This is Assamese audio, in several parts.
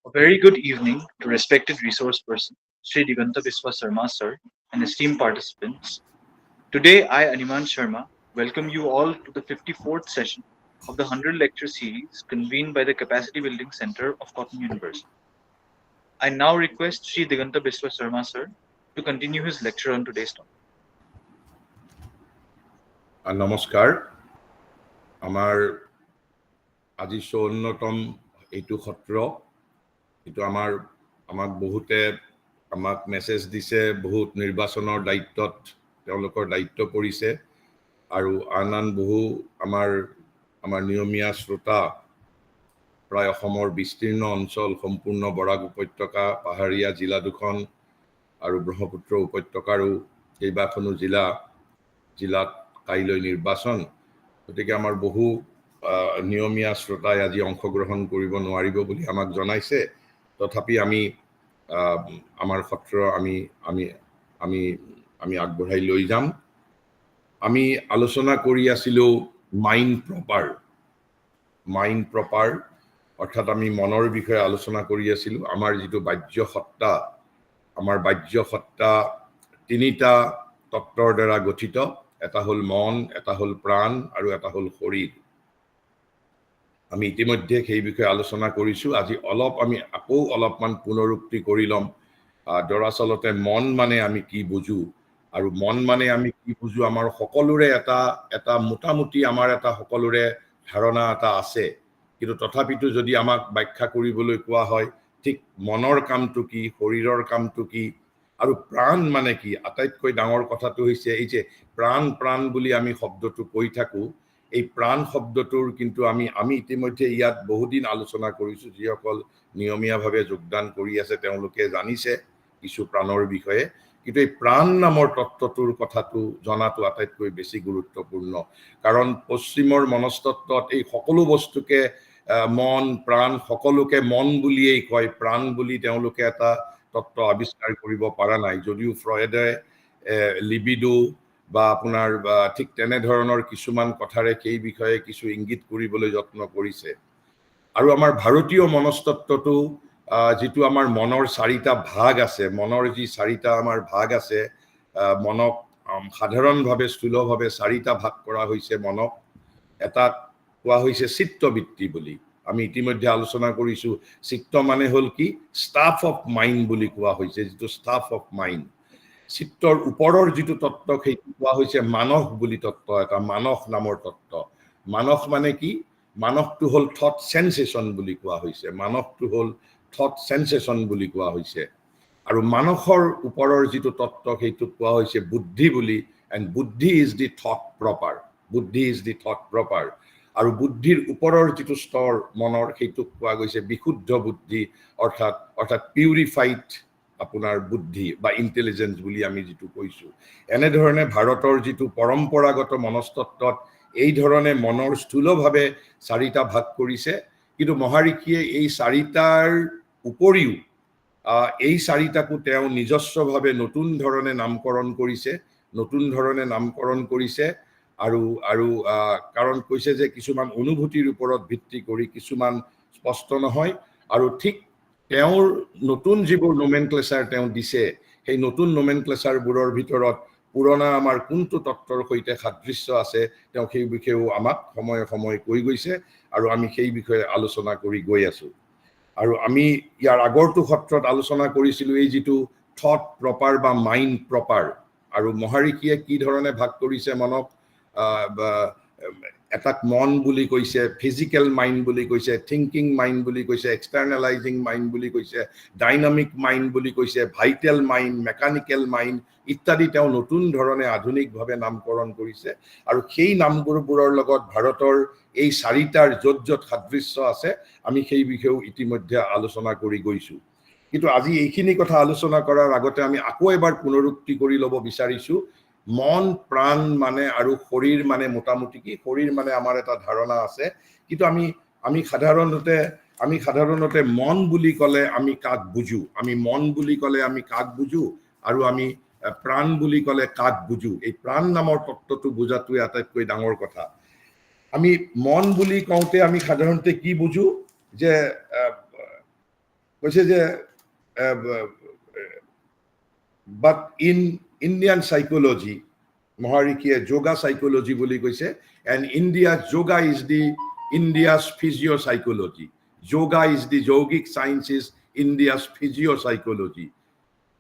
A very good evening to respected resource person, Sri Diganta Biswa Sarma sir, and esteemed participants. Today, I, Animan Sharma, welcome you all to the 54th session of the 100 lecture series convened by the Capacity Building Center of Cotton University. I now request Sri Diganta Biswa Sarma sir to continue his lecture on today's topic. নমস্কাৰ আমাৰ আজি 54তম এইটো সত্ৰ এইটো আমাক বহুতে আমাক মেছেজ দিছে বহুত নিৰ্বাচনৰ দায়িত্বত তেওঁলোকৰ দায়িত্ব পৰিছে আৰু আন বহু আমাৰ নিয়মীয়া শ্ৰোতা প্ৰায় অসমৰ বিস্তীৰ্ণ অঞ্চল সম্পূৰ্ণ বৰাক উপত্যকা পাহাৰীয়া জিলা দুখন আৰু ব্ৰহ্মপুত্ৰ উপত্যকাৰো কেইবাখনো জিলাত কাইলৈ নিৰ্বাচন গতিকে আমাৰ বহু নিয়মীয়া শ্ৰোতাই আজি অংশগ্ৰহণ কৰিব নোৱাৰিব বুলি আমাক জনাইছে তথাপি আমি আমাৰ সত্ৰ আমি আগবঢ়াই লৈ যাম আমি আলোচনা কৰি আছিলো মাইণ্ড প্ৰপাৰ অৰ্থাৎ আমি মনৰ বিষয়ে আলোচনা কৰি আছিলো আমাৰ যিটো বাহ্য সত্তা তিনিটা তত্ত্বৰ দ্বাৰা গঠিত এটা হল মন এটা হল প্ৰাণ আৰু এটা হল শৰীৰ আমি ইতিমধ্যে সেই বিষয়ে আলোচনা কৰিছো আজি আমি আকৌ অলপমান পুনৰুক্তি কৰি লম দৰাচলতে মন মানে আমি কি বুজো আৰু মন মানে আমি কি বুজো আমাৰ সকলোৰে এটা মোটামুটি আমাৰ এটা সকলোৰে ধাৰণা এটা আছে কিন্তু তথাপিতো যদি আমাক ব্যাখ্যা কৰিবলৈ কোৱা হয় ঠিক মনৰ কামটো কি শৰীৰৰ কামটো কি আৰু প্ৰাণ মানে কি আটাইতকৈ ডাঙৰ কথাটো হৈছে এই যে প্ৰাণ বুলি আমি শব্দটো কৈ থাকো এই প্ৰাণ শব্দটোৰ কিন্তু আমি ইতিমধ্যে ইয়াত বহুদিন আলোচনা কৰিছো যিসকল নিয়মীয়াভাৱে যোগদান কৰি আছে তেওঁলোকে জানিছে কিছু প্ৰাণৰ বিষয়ে কিন্তু এই প্ৰাণ নামৰ তত্ত্বটোৰ কথাটো জনাটো আটাইতকৈ বেছি গুৰুত্বপূৰ্ণ কাৰণ পশ্চিমৰ মনস্তত্ত্বত এই সকলো বস্তুকে মন প্ৰাণ সকলোকে মন বুলিয়েই কয় প্ৰাণ বুলি তেওঁলোকে এটা তত্ত্ব আৱিষ্কাৰ কৰিব পৰা নাই যদিও ফ্ৰয়েডে লিবিডো বা আপোনাৰ ঠিক তেনে ধৰণৰ কিছুমান কথাৰে সেই বিষয়ে কিছু ইংগিত কৰিবলৈ যত্ন কৰিছে আৰু আমাৰ ভাৰতীয় মনস্তত্ত্বটো যিটো আমাৰ মনৰ চাৰিটা ভাগ আছে মনৰ যি চাৰিটা আমাৰ ভাগ আছে মনক সাধাৰণভাৱে স্থূলভাৱে চাৰিটা ভাগ কৰা হৈছে মনক এটাত কোৱা হৈছে চিত্তবৃত্তি বুলি আমি ইতিমধ্যে আলোচনা কৰিছো চিত্ত মানে হল কি ষ্টাফ অফ মাইণ্ড বুলি কোৱা হৈছে যিটো ষ্টাফ অফ মাইণ্ড চিত্তৰ ওপৰৰ যিটো তত্ত্ব সেইটো কোৱা হৈছে মানস বুলি তত্ত্ব এটা মানস নামৰ তত্ত্ব মানস মানে কি মানসটো হল থট সেন্সেশন বুলি কোৱা হৈছে মানসটো হল থট সেন্সেশন বুলি কোৱা হৈছে আৰু মানসৰ ওপৰৰ যিটো তত্ত্ব সেইটো কোৱা হৈছে বুদ্ধি বুলি এণ্ড বুদ্ধি ইজ দি থট প্ৰপাৰ আৰু বুদ্ধিৰ ওপৰৰ যিটো স্তৰ মনৰ সেইটো কোৱা গৈছে বিশুদ্ধ বুদ্ধি অৰ্থাৎ পিউৰিফাইড আপোনাৰ বুদ্ধি বা ইন্টেলিজেন্স বুলি আমি যিটো কৈছো এনেধৰণে ভাৰতৰ যিটো পৰম্পৰাগত মনস্তত্ত্বত এই ধৰণে মনৰ স্থূলভাৱে চাৰিটা ভাগ কৰিছে কিন্তু মহাৰিষিয়ে এই চাৰিটাৰ উপৰিও এই চাৰিটাকো তেওঁ নিজস্বভাৱে নতুন ধৰণে নামকৰণ কৰিছে আৰু কাৰণ কৈছে যে কিছুমান অনুভূতিৰ ওপৰত ভিত্তি কৰি কিছুমান স্পষ্ট নহয় আৰু ঠিক তেওঁৰ নতুন যিবোৰ নোমেনক্লেচাৰ তেওঁ দিছে সেই নতুন নোমেনক্লেচাৰবোৰৰ ভিতৰত পুৰণা আমাৰ কোনটো তত্ত্বৰ সৈতে সাদৃশ্য আছে তেওঁ সেই বিষয়েও আমাক সময়ে কৈ গৈছে আৰু আমি সেই বিষয়ে আলোচনা কৰি গৈ আছো আৰু আমি ইয়াৰ আগৰটো সত্ৰত আলোচনা কৰিছিলো এই যিটো থট প্ৰপাৰ বা মাইণ্ড প্ৰপাৰ আৰু মহাৰিষিয়ে কি ধৰণে ভাগ কৰিছে মনক এটাক মন বুলি কৈছে ফিজিক্যাল মাইণ্ড বুলি কৈছে থিংকিং মাইণ্ড বুলি কৈছে এক্সটাৰ্নেলাইজিং মাইণ্ড বুলি কৈছে ডাইনামিক মাইণ্ড বুলি কৈছে ভাইটেল মাইণ্ড মেকানিক্যাল মাইণ্ড ইত্যাদি তেওঁ নতুন ধৰণে আধুনিকভাৱে নামকৰণ কৰিছে আৰু সেই নামবোৰৰ লগত ভাৰতৰ এই চাৰিটাৰ য'ত সাদৃশ্য আছে আমি সেই বিষয়েও ইতিমধ্যে আলোচনা কৰি গৈছো কিন্তু আজি এইখিনি কথা আলোচনা কৰাৰ আগতে আমি আকৌ এবাৰ পুনৰুক্তি কৰি ল'ব বিচাৰিছো মন প্ৰাণ মানে আৰু শৰীৰ মানে মোটামুটি কি শৰীৰ মানে আমাৰ এটা ধাৰণা আছে কিন্তু আমি সাধাৰণতে মন বুলি ক'লে আমি কাক বুজো আমি মন বুলি ক'লে আমি কাক বুজো আৰু আমি প্ৰাণ বুলি ক'লে কাক বুজো এই প্ৰাণ নামৰ তত্ত্বটো বুজাটোৱে আটাইতকৈ ডাঙৰ কথা আমি মন বুলি কওঁতে আমি সাধাৰণতে কি বুজো যে কৈছে যে বাট ইন ইণ্ডিয়ান সাইকোলজি মহাৰিষিয়ে যোগা সাইকোলজি বুলি কৈছে and India yoga is the India's physiopsychology yoga is the যৌগিক সায়েন্স ইজ ইণ্ডিয়াছ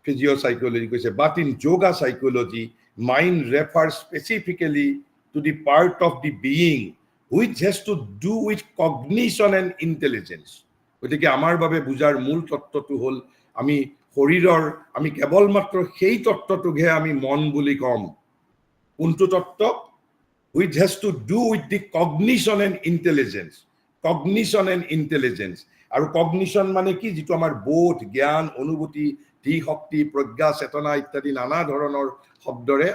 physiopsychology কৈছে but in yoga psychology mind refers specifically to the part of the being which has to do with cognition and intelligence গতিকে আমাৰ বাবে বুজাৰ মূল তত্ত্বটো হ'ল আমি শৰীৰৰ আমি কেৱল মাত্ৰ সেই তত্ত্বটোকহে আমি মন বুলি কম কোনটো তত্ত্ব which has to do with the cognition and intelligence আৰু কগনিশন মানে কি যেটো আমাৰ বোধ জ্ঞান অনুভূতি ধী শক্তি প্ৰজ্ঞা চেতনা ইত্যাদি নানা ধৰণৰ শব্দৰে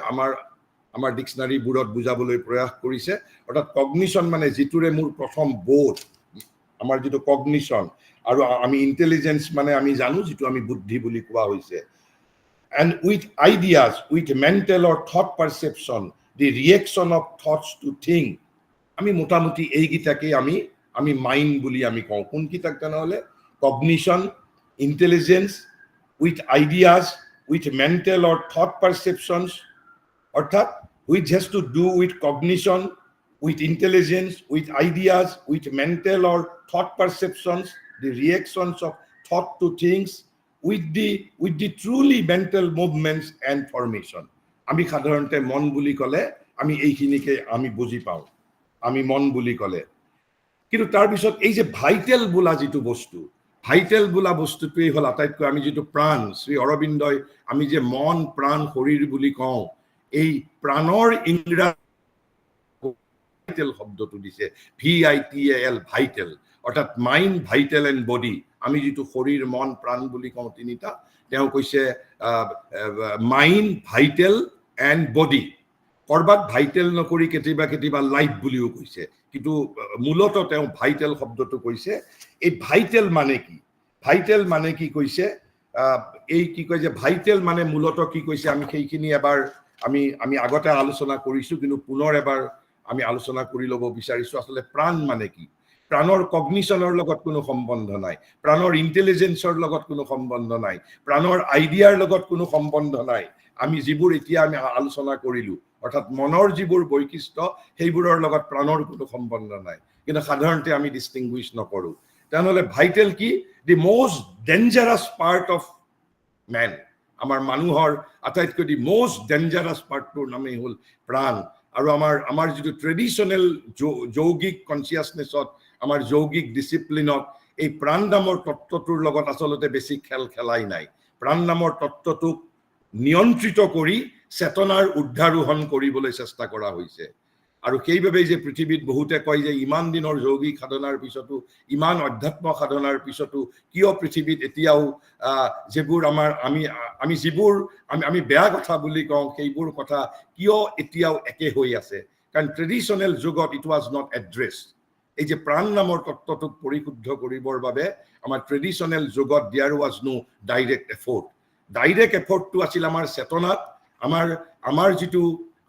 আমাৰ ডিকশনাৰী বোৰত বুজাবলৈ প্ৰয়াস কৰিছে অৰ্থাৎ কগনিশন মানে যেটোৰে মোৰ প্ৰথম বোধ আমাৰ যেটো কগনিশন আৰু আমি ইন্টেলিজেন্স মানে আমি জানো যেটো আমি বুদ্ধি বুলি কোৱা হৈছে and with ideas with mental or thought perception the reaction of thoughts to think আমি মোটামুটি এই গিটাকে আমি মাইন্ড বুলি আমি কওঁ কোন কিতাক জানলে cognition intelligence with ideas with mental or thought perceptions অর্থাৎ which has to do with cognition with intelligence with ideas with mental or thought perceptions the reactions of thought to things with the truly mental movements and formation আমি সাধাৰণতে মন বুলি কলে আমি এইখিনিকে আমি বুজি পাওঁ আমি মন বুলি কলে কিন্তু তাৰ পিছত এই যে ভাইটেল বোলা যেটো বস্তু ভাইটেল বোলা বস্তুটোই হল আটাইতকৈ আমি যেটো প্ৰাণ শ্ৰী অৰবিন্দই আমি যে মন প্ৰাণ শৰীৰ বুলি কওঁ এই প্ৰাণৰ ইংৰাজী ভাইটেল শব্দটো দিছে VITAL ভাইটেল অৰ্থাৎ মাইন্ড ভাইটেল এণ্ড বডি আমি যেটো শৰীৰ মন প্ৰাণ বুলি কওঁ তিনিটা তেওঁ কৈছে মাইন্ড ভাইটেল এণ্ড বডি কৰবাত ভাইটেল নকৰি কেতিয়াবা লাইফ বুলিও কৈছে কিন্তু মূলত তেওঁ ভাইটেল শব্দটো কৈছে এই ভাইটেল মানে কি কৈছে এই কি কয় যে ভাইটেল মানে মূলত কি কৈছে আমি সেইখিনি এবাৰ আমি আগতে আলোচনা কৰিছো কিন্তু পুনৰ এবাৰ আমি আলোচনা কৰি লব বিচাৰিছো আসলে প্ৰাণ মানে কি প্ৰাণৰ কগনিশনৰ লগত কোনো সম্বন্ধ নাই প্ৰাণৰ ইন্টেলিজেন্সৰ লগত কোনো সম্বন্ধ নাই প্ৰাণৰ আইডিয়াৰ লগত কোনো সম্বন্ধ নাই আমি যিবোৰ এতিয়া আমি আলোচনা কৰিলো অৰ্থাৎ মনৰ যিবোৰ বৈশিষ্ট্য সেইবোৰৰ লগত প্ৰাণৰ কোনো সম্বন্ধ নাই কিন্তু সাধাৰণতে আমি ডিস্টিংগুইশ নকৰো তেনেহলে ভাইটেল কি the most dangerous part of man আমাৰ মানুহৰ আটাইতকৈ দি মোস্ট ডেঞ্জাৰাছ পাৰ্টটোৰ নামেই হ'ল প্ৰাণ আৰু আমাৰ যেটো ট্ৰেডিশনেল যৌগিক কনসিয়াসনেছত আমাৰ যৌগিক ডিসিপ্লিনত এই প্ৰাণ নামৰ তত্ত্বটোৰ লগত আসলতে বেছি খেলাই নাই প্ৰাণ নামৰ তত্ত্বটোক নিয়ন্ত্ৰিত কৰি চেতনাৰ উদ্ধাৰোহণ কৰিবলৈ চেষ্টা কৰা হৈছে আৰু সেইভাবে যে পৃথিৱীত বহুতে কয় যে ইমান দিনৰ যৌগিক সাধনাৰ পিছতো ইমান অধ্যাত্ম সাধনাৰ পিছতো কিয় পৃথিৱীত এতিয়াও যেবোৰ আমি যিবোৰ আমি বেয়া কথা বুলি কওঁ সেইবোৰ কথা কিয় এতিয়াও একে হৈ আছে কাৰণ ট্ৰেডিশনেল যুগত ইট ওয়াজ নট এড্ৰেছড এই যে প্ৰাণ নামৰ তত্ত্বটোক পৰিশুদ্ধ কৰিবৰ বাবে আমাৰ ট্ৰেডিশনেল যুগত দেয়াৰ ওয়াজ নো ডাইৰেক্ট এফৰ্টটো আছিল আমাৰ চেতনাত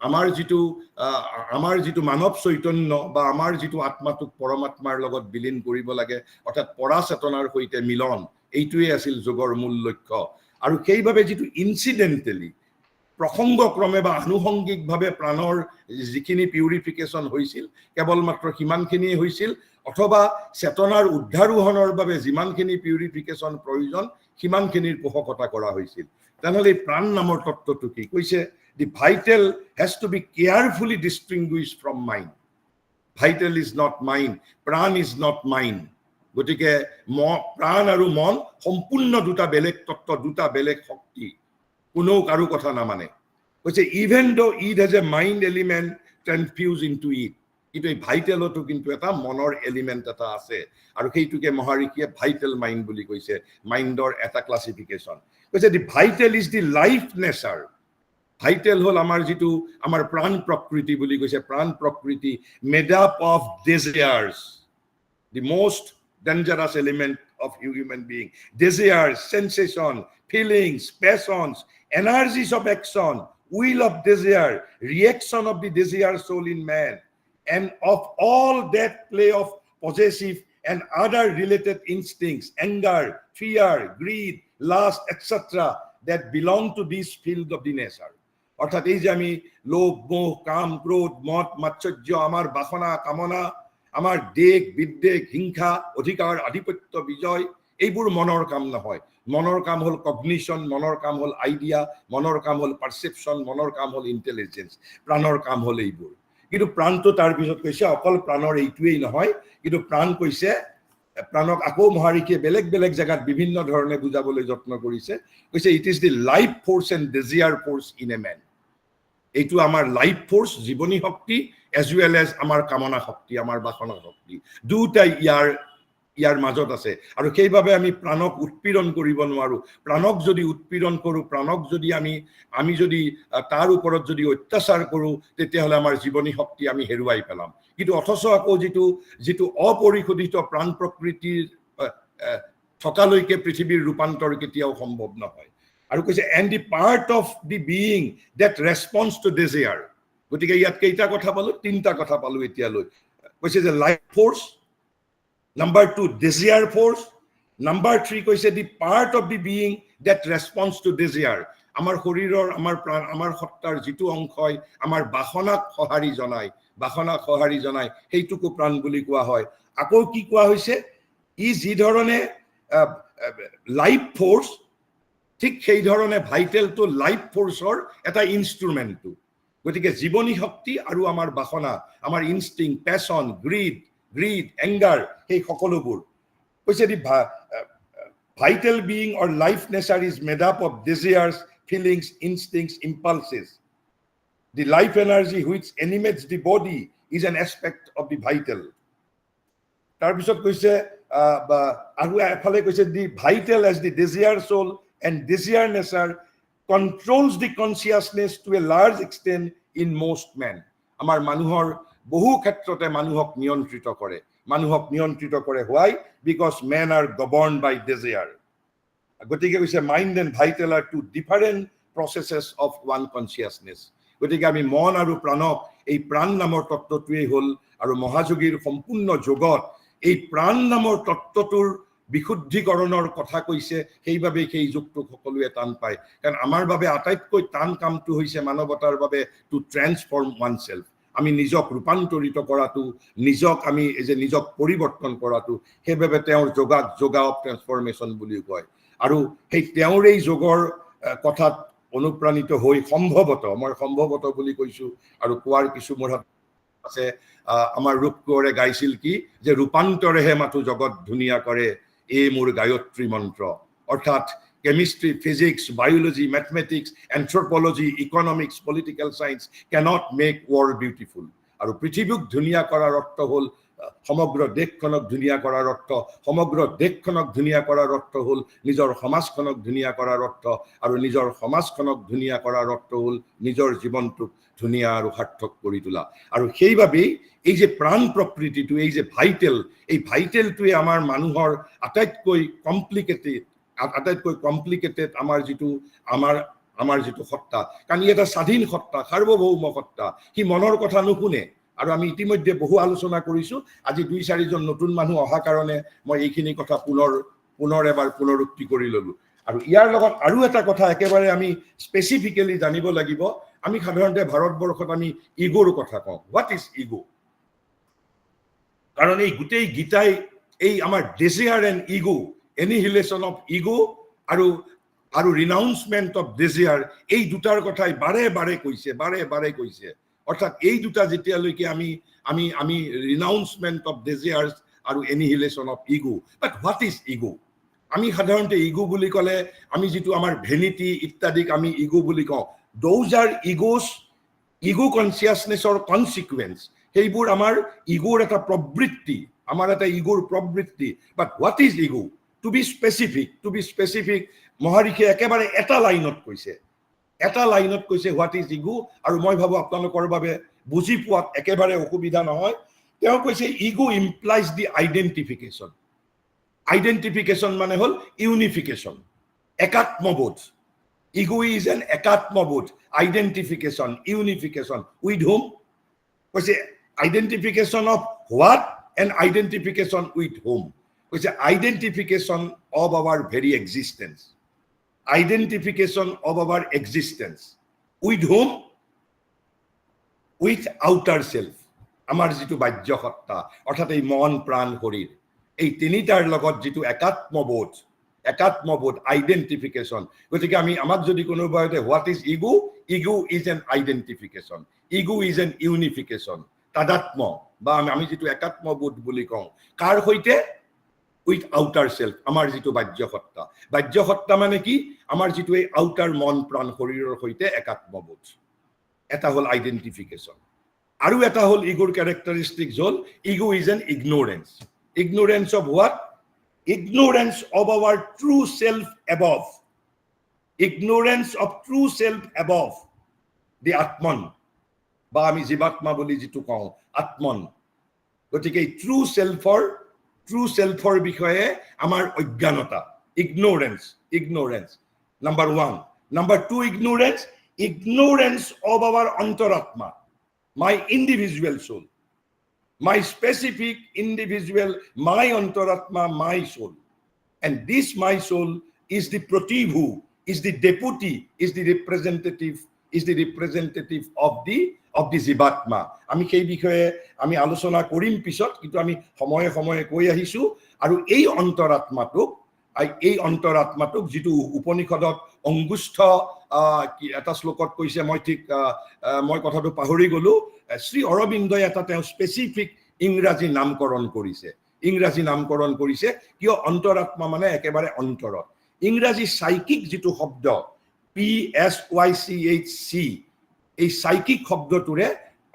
আমাৰ যিটো মানৱ চৈতন্য বা আমাৰ যিটো আত্মাটোক পৰমাত্মাৰ লগত বিলীন কৰিব লাগে অৰ্থাৎ পৰা চেতনাৰ সৈতে মিলন এইটোৱে আছিল যোগৰ মূল লক্ষ্য আৰু সেইভাবে যিটো ইনসিডেন্টালি প্ৰসংগক্ৰমে বা আনুষংগিকভাৱে প্ৰাণৰ যিখিনি পিউৰিফিকেশন হৈছিল কেৱল মাত্ৰ সিমানখিনিয়ে হৈছিল অথবা চেতনাৰ উদ্ধাৰোহণৰ বাবে যিমানখিনি পিউৰিফিকেশন প্ৰয়োজন সিমানখিনিৰ পোষকতা কৰা হৈছিল তেনেহলে প্ৰাণ নামৰ তত্ত্বটো কি কৈছে the vital has to be carefully distinguished from mind vital is not mind pran is not mind গতিকে প্ৰাণ আৰু মন সম্পূৰ্ণ দুটা বেলেগ তত্ত্ব দুটা বেলেগ শক্তি কোনো কাৰো কথা না মানে কৈছে even though it has a mind element transfused into it কিন্তু এই ভাইটেলতো কিন্তু এটা মনৰ এলিমেন্ট এটা আছে আৰু সেইটোকে মহাৰিষিয়ে ভাইটেল মাইন্ড বুলি কৈছে মাইন্ডৰ এটা ক্লাসিফিকেশন কৈছে the vital is the life nature vital হল আমাৰ প্ৰাণ প্ৰকৃতি বুলি কৈছে প্ৰাণ প্ৰকৃতি made up of desires the most dangerous element of human being desires sensation feelings passions energies of action will of desire reaction of the desire soul in man and of all that play of possessive and other related instincts, anger, fear, greed, lust, etc., that belong to this field of the nature. অর্থাৎ এই যে আমি লোভ, মোহ, কাম, ক্রোধ, মদ, মাৎসর্য, আমার বাসনা, কামনা, আমার দেশ, বিদ্বেষ, হিংসা, অধিকাৰ, আধিপত্য, বিজয়, এইবোৰ মনৰ কাম নহয়। মনৰ কাম হ'ল কগনিশ্যন, মনৰ কাম হ'ল আইডিয়া, মনৰ কাম হ'ল পাৰচেপশ্যন, মনৰ কাম হ'ল ইণ্টেলিজেঞ্চ, প্ৰাণৰ কাম হ'ল এইবোৰ। কিন্তু প্ৰাণটো তাৰ পিছত কৈছে অকল প্ৰাণৰ এইটোৱেই নহয়, কিন্তু প্ৰাণ কৈছে, প্ৰাণক আকৌ মহাৰিষিয়ে বেলেগ বেলেগ জেগাত বিভিন্ন ধৰণে বুজাবলৈ যত্ন কৰিছে। কৈছে it is the life force and desire force in a man. এইটো আমাৰ লাইফ ফ'ৰ্চ, জীৱনী শক্তি, এজ ৱেল এজ আমাৰ কামনা শক্তি, আমাৰ বাসনা শক্তি, দুটাই ইয়াৰ মাজত আছে। আৰু সেইবাবে আমি প্ৰাণক উৎপীড়ন কৰিব নোৱাৰো। প্ৰাণক যদি উৎপীড়ন কৰোঁ, প্ৰাণক যদি আমি যদি তাৰ ওপৰত যদি অত্যাচাৰ কৰোঁ, তেতিয়াহ'লে আমাৰ জীৱনী শক্তি আমি হেৰুৱাই পেলাম। কিন্তু অথচ আকৌ যিটো অপৰিশোধিত প্ৰাণ প্ৰকৃতিৰ থকালৈকে পৃথিৱীৰ ৰূপান্তৰ কেতিয়াও সম্ভৱ নহয়। আৰু কৈছে and the part of the being that response to desire. গতিকে ইয়াত কেইটা কথা পালো? তিনিটা কথা পালো এতিয়ালৈ। কৈছে যে life force, Number 2, desire force. Number 3 কৈছে the part of the being that responds to desire. আমাৰ শৰীৰৰ, আমাৰ প্ৰাণ, আমাৰ সত্তাৰ যিটো অংশ হয়, আমাৰ বাসনাক সঁহাৰি জনাই, সেইটোকো প্ৰাণ বুলি কোৱা হয়। আকৌ কি কোৱা হৈছে? ই যি ধৰণে লাইফ ফ'ৰ্চ, ঠিক সেই ধৰণে ভাইটেলটো লাইফ ফ'ৰ্চৰ এটা ইনষ্ট্ৰুমেণ্টটো। গতিকে জীৱনী শক্তি আৰু আমাৰ বাসনা, আমাৰ ইনষ্টিং, পেছন, greed, anger, hey সকলোবোৰ। কৈছে the vital being or life nature is made up of desires, feelings, instincts, impulses. The life energy which animates the body is an aspect of the vital. তাৰপিছত কৈছে আৰু এফালে কৈছে the vital as the desire soul and desire nature controls the consciousness to a large extent in most men. আমাৰ মানুহৰ বহু ক্ষেত্ৰতে মানুহক নিয়ন্ত্ৰিত কৰে why? Because men are governed by desire. গতিকে কৈছে mind and vital are two different processes of one consciousness. গতিকে আমি মন আৰু প্ৰাণক, এই প্ৰাণ নামৰ তত্ত্বটোৱেই হ'ল, আৰু মহাযোগীৰ সম্পূৰ্ণ যোগত এই প্ৰাণ নামৰ তত্ত্বটোৰ বিশুদ্ধিকৰণৰ কথা কৈছে। সেইবাবেই সেই যুগটোক সকলোৱে টান পায়, কাৰণ আমাৰ বাবে আটাইতকৈ টান কামটো হৈছে মানৱতাৰ বাবে টু ট্ৰেন্সফৰ্ম ওৱান চেল্ফ। আমি নিজক ৰূপান্তৰিত কৰাটো, নিজক পৰিৱৰ্তন কৰাটো, সেইবাবে তেওঁৰ যোগা অফ ট্ৰেন্সফৰ্মেশ্যন বুলি কয়। আৰু সেই তেওঁৰ এই যোগৰ কথাত অনুপ্ৰাণিত হৈ মই সম্ভৱত বুলি কৈছো, আৰু কোৱাৰ কিছু মোৰ আছে। আমাৰ ৰূপ কোঁৱৰে গাইছিল কি, যে ৰূপান্তৰেহে মাথো জগত ধুনীয়া কৰে, এই মোৰ গায়ত্ৰী মন্ত্ৰ। অৰ্থাৎ chemistry, physics, biology, mathematics, anthropology, economics, political science cannot make world beautiful. আৰু পৃথিৱীক ধুনীয়া কৰাৰ অৰ্থ হ'ল সমগ্ৰ দেশখনক ধুনীয়া কৰাৰ অৰ্থ, সমগ্ৰ দেশখনক ধুনীয়া কৰাৰ অৰ্থ হ'ল নিজৰ সমাজখনক ধুনীয়া কৰাৰ অৰ্থ, আৰু নিজৰ সমাজখনক ধুনীয়া কৰাৰ অৰ্থ হ'ল নিজৰ জীৱনটোক ধুনীয়া আৰু সাৰ্থক কৰি তোলা। আৰু সেইবাবেই এই যে প্ৰাণ প্ৰকৃতিটো, এই যে এই ভাইটেলটোৱে আমাৰ মানুহৰ আটাইতকৈ কমপ্লিকেটেড আমাৰ যিটো সত্তা, কাৰণ ই এটা স্বাধীন সত্তা, সাৰ্বভৌম সত্তা। সি মনৰ কথা নুশুনে। আৰু আমি ইতিমধ্যে বহু আলোচনা কৰিছো। আজি 2-4জন নতুন মানুহ অহা কাৰণে মই এইখিনি কথা পুনৰ এবাৰ পুনৰুক্তি কৰি ললো। আৰু ইয়াৰ লগত আৰু এটা কথা একেবাৰে আমি স্পেচিফিকেলি জানিব লাগিব। আমি সাধাৰণতে ভাৰতবৰ্ষত আমি ইগোৰ কথা কওঁ। What is ego? কাৰণ এই গোটেই গীতাই এই আমাৰ desire and ego, annihilation of ego আৰু ৰিনাউন্সমেণ্ট অফ ডিজায়াৰ, এই দুটাৰ কথাই বাৰে বাৰে কৈছে। অৰ্থাৎ এই দুটা যেতিয়ালৈকে আমি ৰিনাউন্সমেণ্ট অফ ডিজায়াৰ্ছ আৰু annihilation of ego. But what is ego? আমি সাধাৰণতে ইগো বুলি ক'লে আমি যিটো আমাৰ ভেনিটি ইত্যাদিক আমি ইগো বুলি কওঁ। দৌজ আৰ ইগো কনচিয়াছনেছৰ কনচিকুৱেঞ্চ। সেইবোৰ আমাৰ ইগোৰ এটা প্ৰবৃত্তি, আমাৰ এটা ইগোৰ প্ৰবৃত্তি। But what is ego? To be specific মহাৰিষিয়ে একেবাৰে এটা লাইনত কৈছে হোৱাট ইজ ইগো। আৰু মই ভাবো আপোনালোকৰ বাবে বুজি পোৱাত একেবাৰে অসুবিধা নহয়। তেওঁ কৈছে ইগো ইমপ্লাইজ দি আইডেন্টিফিকেশ্যন মানে হ'ল ইউনিফিকেশ্যন, একাত্মবোধ। ইগো ইজ এন একাত্মবোধ, আইডেন্টিফিকেশ্যন, ইউনিফিকেশ্যন। With whom? কৈছে identification of what and identification with whom? Which is identification of our very existence. Identification of our existence. With whom? With outer self. আমাৰ যিটো বাহ্য সত্তা, অৰ্থাৎ এই মন প্ৰাণ শৰীৰ, এই তিনিটাৰ লগত যিটো একাত্মবোধ আইডেন্টিফিকেশন। গতিকে আমাক যদি কোনোবাই what is ego? Ego is an identification, ego is an unification, তাদাত্ম বা আমি যিটো একাত্মবোধ বুলি কওঁ, কাৰ সৈতে? উইথ আউটাৰ সেলফ, আমাৰ যিটো বাহ্য সত্তা। বাহ্য সত্তা মানে কি? আমাৰ যিটো এই আউটাৰ মন প্ৰাণ শৰীৰৰ সৈতে একাত্মবোধ। এটা হ'ল আইডেন্টিফিকেশন। আৰু এটা হ'ল ইগোৰ ক্যাৰেক্টাৰিষ্টিক্স হ'ল ego is an ignorance. Ignorance of what? Ignorance of our true self above. Ignorance of true self above. The Atman. বা আমি জীৱাত্মা বুলি যিটো কওঁ, আত্মন। গতিকে ট্ৰু সেলফৰ বিষয়ে আমাৰ অজ্ঞানতা, ignorance. Number 1. Number 2, ignorance of our antaratma, my individual soul. My specific individual, my antaratma, my soul. And this my soul is the pratibhu, is the deputy, is the representative of the jivatma. আমি সেই বিষয়ে আমি আলোচনা কৰিম পিছত, কিন্তু আমি সময়ে সময়ে কৈ আহিছো। আৰু এই অন্তৰাত্মাটোক যিটো উপনিষদত অংগুষ্ঠ এটা শ্লোকত কৈছে, মই কথাটো পাহৰি গলো। শ্ৰী অৰবিন্দই এটা তেওঁ স্পেচিফিক ইংৰাজী নামকৰণ কৰিছে। কিয়? অন্তৰাত্মা মানে একেবাৰে অন্তৰত। ইংৰাজী সাইকিক যিটো শব্দ PSYCHC, এই সাইকিক শব্দটোৰে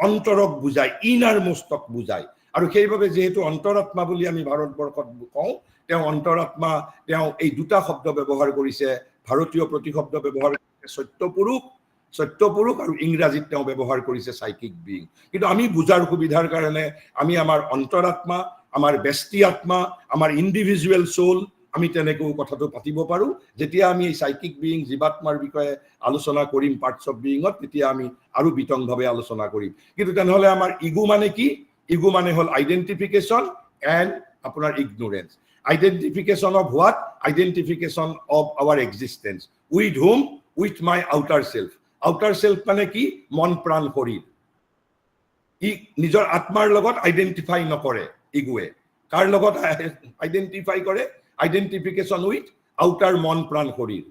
অন্তৰক বুজায়, ইনাৰ মোষ্টক বুজায়। আৰু সেইবাবে যেহেতু অন্তৰাত্মা বুলি আমি ভাৰতবৰ্ষত কওঁ, তেওঁ অন্তৰাত্মা, তেওঁ এই দুটা শব্দ ব্যৱহাৰ কৰিছে। ভাৰতীয় প্ৰতিশব্দ ব্যৱহাৰ কৰিছে সত্যপুৰুষ, আৰু ইংৰাজীত তেওঁ ব্যৱহাৰ কৰিছে সাইকিক বিং। কিন্তু আমি বুজাৰ সুবিধাৰ কাৰণে আমি আমাৰ অন্তৰাত্মা, আমাৰ ব্যষ্টি আত্মা, আমাৰ ইণ্ডিভিজুৱেল সোল, আমি তেনেকৈ কথাটো পাতিব পাৰো। যেতিয়া আমি এই সাইকিক বিং জীৱাত্মাৰ বিষয়ে আলোচনা কৰিম পাৰ্টস অফ বিঙত, তেতিয়া আমি আৰু বিতংভাৱে আলোচনা কৰিম। কিন্তু তেনেহলে আমাৰ ইগো মানে কি? ইগো মানে হ'ল আইডেন্টিফিকেশন এণ্ড আপোনাৰ ইগনোৰেন্স। Identification of what? Identification of our existence. With whom? With my outer self. Outer self মানে কি? মন প্ৰাণ শৰীৰ। ই নিজৰ আত্মাৰ লগত আইডেন্টিফাই নকৰে ইগোৱে। কাৰ লগত আইডেন্টিফাই কৰে? আইডেন্টিফিকেশন উইথ আউটাৰ মন প্ৰাণ শৰীৰ।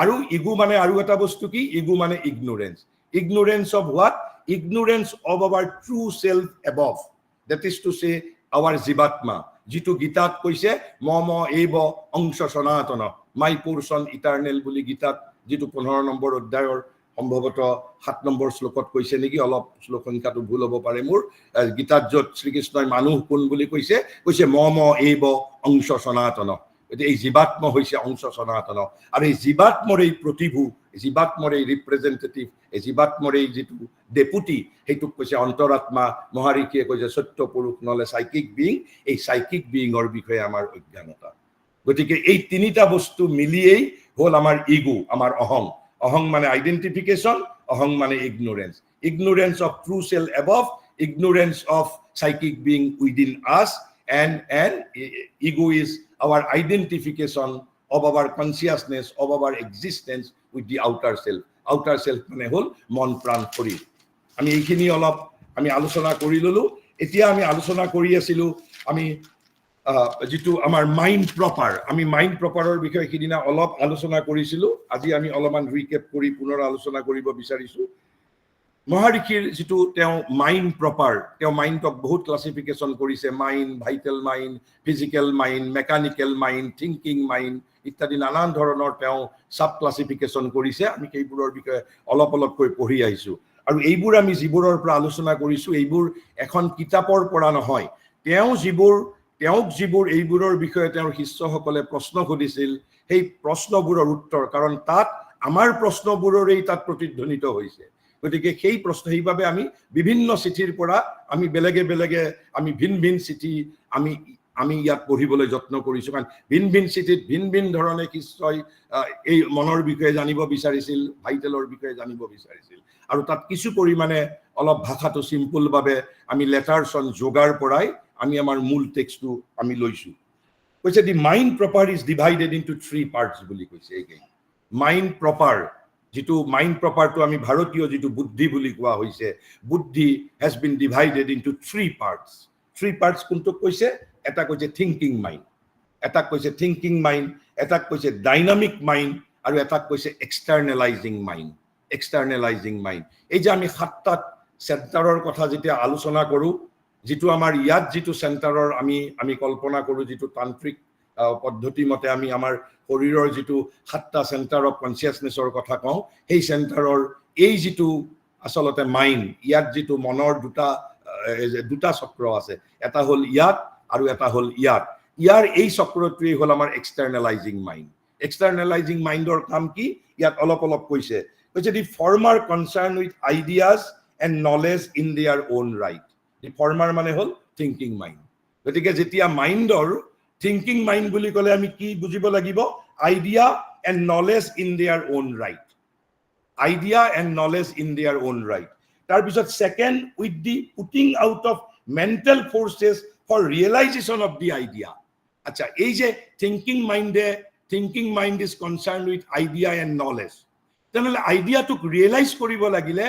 আৰু ইগো মানে আৰু এটা বস্তু কি? ইগো মানে ইগনোৰেন্স। Ignorance of what? Ignorance of our true self above. That is to say, our jivatma. যিটো গীতাত কৈছে মম এইব অংশ সনাতন, মাই পোৰ্চন ইটাৰনেল বুলি গীতাত যিটো 15 নম্বৰ অধ্যায়ৰ সম্ভৱতঃ 7 নম্বৰ শ্লোকত কৈছে নেকি, অলপ শ্লোক সংখ্যাটো ভুল হ'ব পাৰে মোৰ। গীতাত য'ত শ্ৰীকৃষ্ণই মানুহ কোন বুলি কৈছে মম এইব অংশ সনাতন। এই জীৱাত্ম হৈছে অংশ সনাতন। আৰু এই জীৱাত্মৰ এই প্ৰতিভু, জীৱাত্মৰ এই ৰিপ্ৰেজেন্টেটিভ, এই জীৱাত্মৰ এই যিটো ডেপুটি, সেইটোক কৈছে অন্তৰাত্মা। মহাৰিষিয়ে কৈছে সত্যপুৰুষ, নহলে সাইকিক বিং। এই সাইকিক বিঙৰ বিষয়ে আমাৰ অজ্ঞানতা। গতিকে এই তিনিটা বস্তু মিলিয়েই হ'ল আমাৰ ইগো, আমাৰ অহং। অহং মানে আইডেন্টিফিকেশন, অহং মানে ignorance. Ignorance of true self above, ignorance of psychic being within us, and ego is our identification of our consciousness, of our existence with the outer self. Outer self মানে হ'ল মন প্ৰাণ শৰীৰ। আমি এইখিনি অলপ আমি আলোচনা কৰি ললো। এতিয়া আমি আলোচনা কৰি আছিলো আমি যিটো আমাৰ মাইণ্ড প্ৰপাৰ, আমি মাইণ্ড প্ৰপাৰৰ বিষয়ে সিদিনা অলপ আলোচনা কৰিছিলো। আজি আমি অলপমান ৰিকেপ কৰি পুনৰ আলোচনা কৰিব বিচাৰিছো। মহাৰিষিৰ যিটো তেওঁ মাইণ্ড প্ৰপাৰ, তেওঁ মাইণ্ডক বহুত ক্লাছিফিকেশ্যন কৰিছে। Mind, vital mind, physical mind, mechanical mind, thinking mind ইত্যাদি নানান ধৰণৰ তেওঁ সাব ক্লাছিফিকেশ্যন কৰিছে। আমি সেইবোৰৰ বিষয়ে অলপকৈ পঢ়ি আহিছো। আৰু এইবোৰ আমি যিবোৰৰ পৰা আলোচনা কৰিছো, এইবোৰ এখন কিতাপৰ পৰা নহয়। তেওঁক যিবোৰ এইবোৰৰ বিষয়ে তেওঁৰ শিষ্যসকলে প্ৰশ্ন সুধিছিল, সেই প্ৰশ্নবোৰৰ উত্তৰ, কাৰণ তাত আমাৰ প্ৰশ্নবোৰৰেই তাত প্ৰতিধ্বনিত হৈছে। গতিকে সেইবাবে আমি বিভিন্ন চিঠিৰ পৰা আমি বেলেগে আমি ভিন চিঠি আমি ইয়াত পঢ়িবলৈ যত্ন কৰিছো। কাৰণ ভিন চিঠিত ভিন ধৰণে শিষ্যই এই মনৰ বিষয়ে জানিব বিচাৰিছিল, ভাইটেলৰ বিষয়ে জানিব বিচাৰিছিল। আৰু তাত কিছু পৰিমাণে অলপ ভাষাটো চিম্পুল বাবে আমি লেটাৰছন যোগাৰ পৰাই আমি আমাৰ মূল টেক্সটটো আমি লৈছো কৈছে the mind proper is divided into 3 parts বুলি কৈছে এই মাইণ্ড প্ৰপাৰ যেটো মাইণ্ড প্ৰপাৰটো আমি ভাৰতীয় যেটো বুদ্ধি বুলি কোৱা হৈছে বুদ্ধি has been divided into 3 parts কোনটো কৈছে এটা কৈছে থিংকিং মাইণ্ড এটা কৈছে থিংকিং মাইণ্ড এটা কৈছে ডাইনামিক মাইণ্ড আৰু এটা কৈছে এক্সটাৰ্নেলাইজিং মাইণ্ড এই যে আমি সাতটা চেণ্টাৰৰ কথা যেতিয়া আলোচনা কৰো যেটো আমাৰ ইয়াত যেটো চেণ্টাৰৰ আমি কল্পনা কৰো যেটো তান্ত্ৰিক পদ্ধতি মতে আমি আমাৰ শৰীৰৰ যেটো সাতটা চেণ্টাৰ অফ কনসিয়াসনেছৰ কথা কওঁ এই চেণ্টাৰৰ এই যেটো আসলতে মাইণ্ড ইয়াত যেটো মনৰ দুটা চক্ৰ আছে এটা হল ইয়াত আৰু এটা হল ইয়াৰ এই চক্ৰটোই হল আমাৰ এক্সটাৰ্নেলাইজিং মাইণ্ডৰ কাম কি ইয়াত অলপ কৈছে the former concern with ideas and knowledge in their own right the former মানে হল থিংকিং মাইণ্ড গতিকে যেতিয়া মাইণ্ডৰ থিংকিং মাইণ্ড বুলি ক'লে আমি কি বুজিব লাগিব idea and knowledge in their own right তাৰ পিছত second with the putting out of mental forces for realisation of the idea আচ্ছা এই যে thinking mind is concern with idea and knowledge তেনেহলে আইডিয়াটোক ৰিয়েলাইজ কৰিব লাগিলে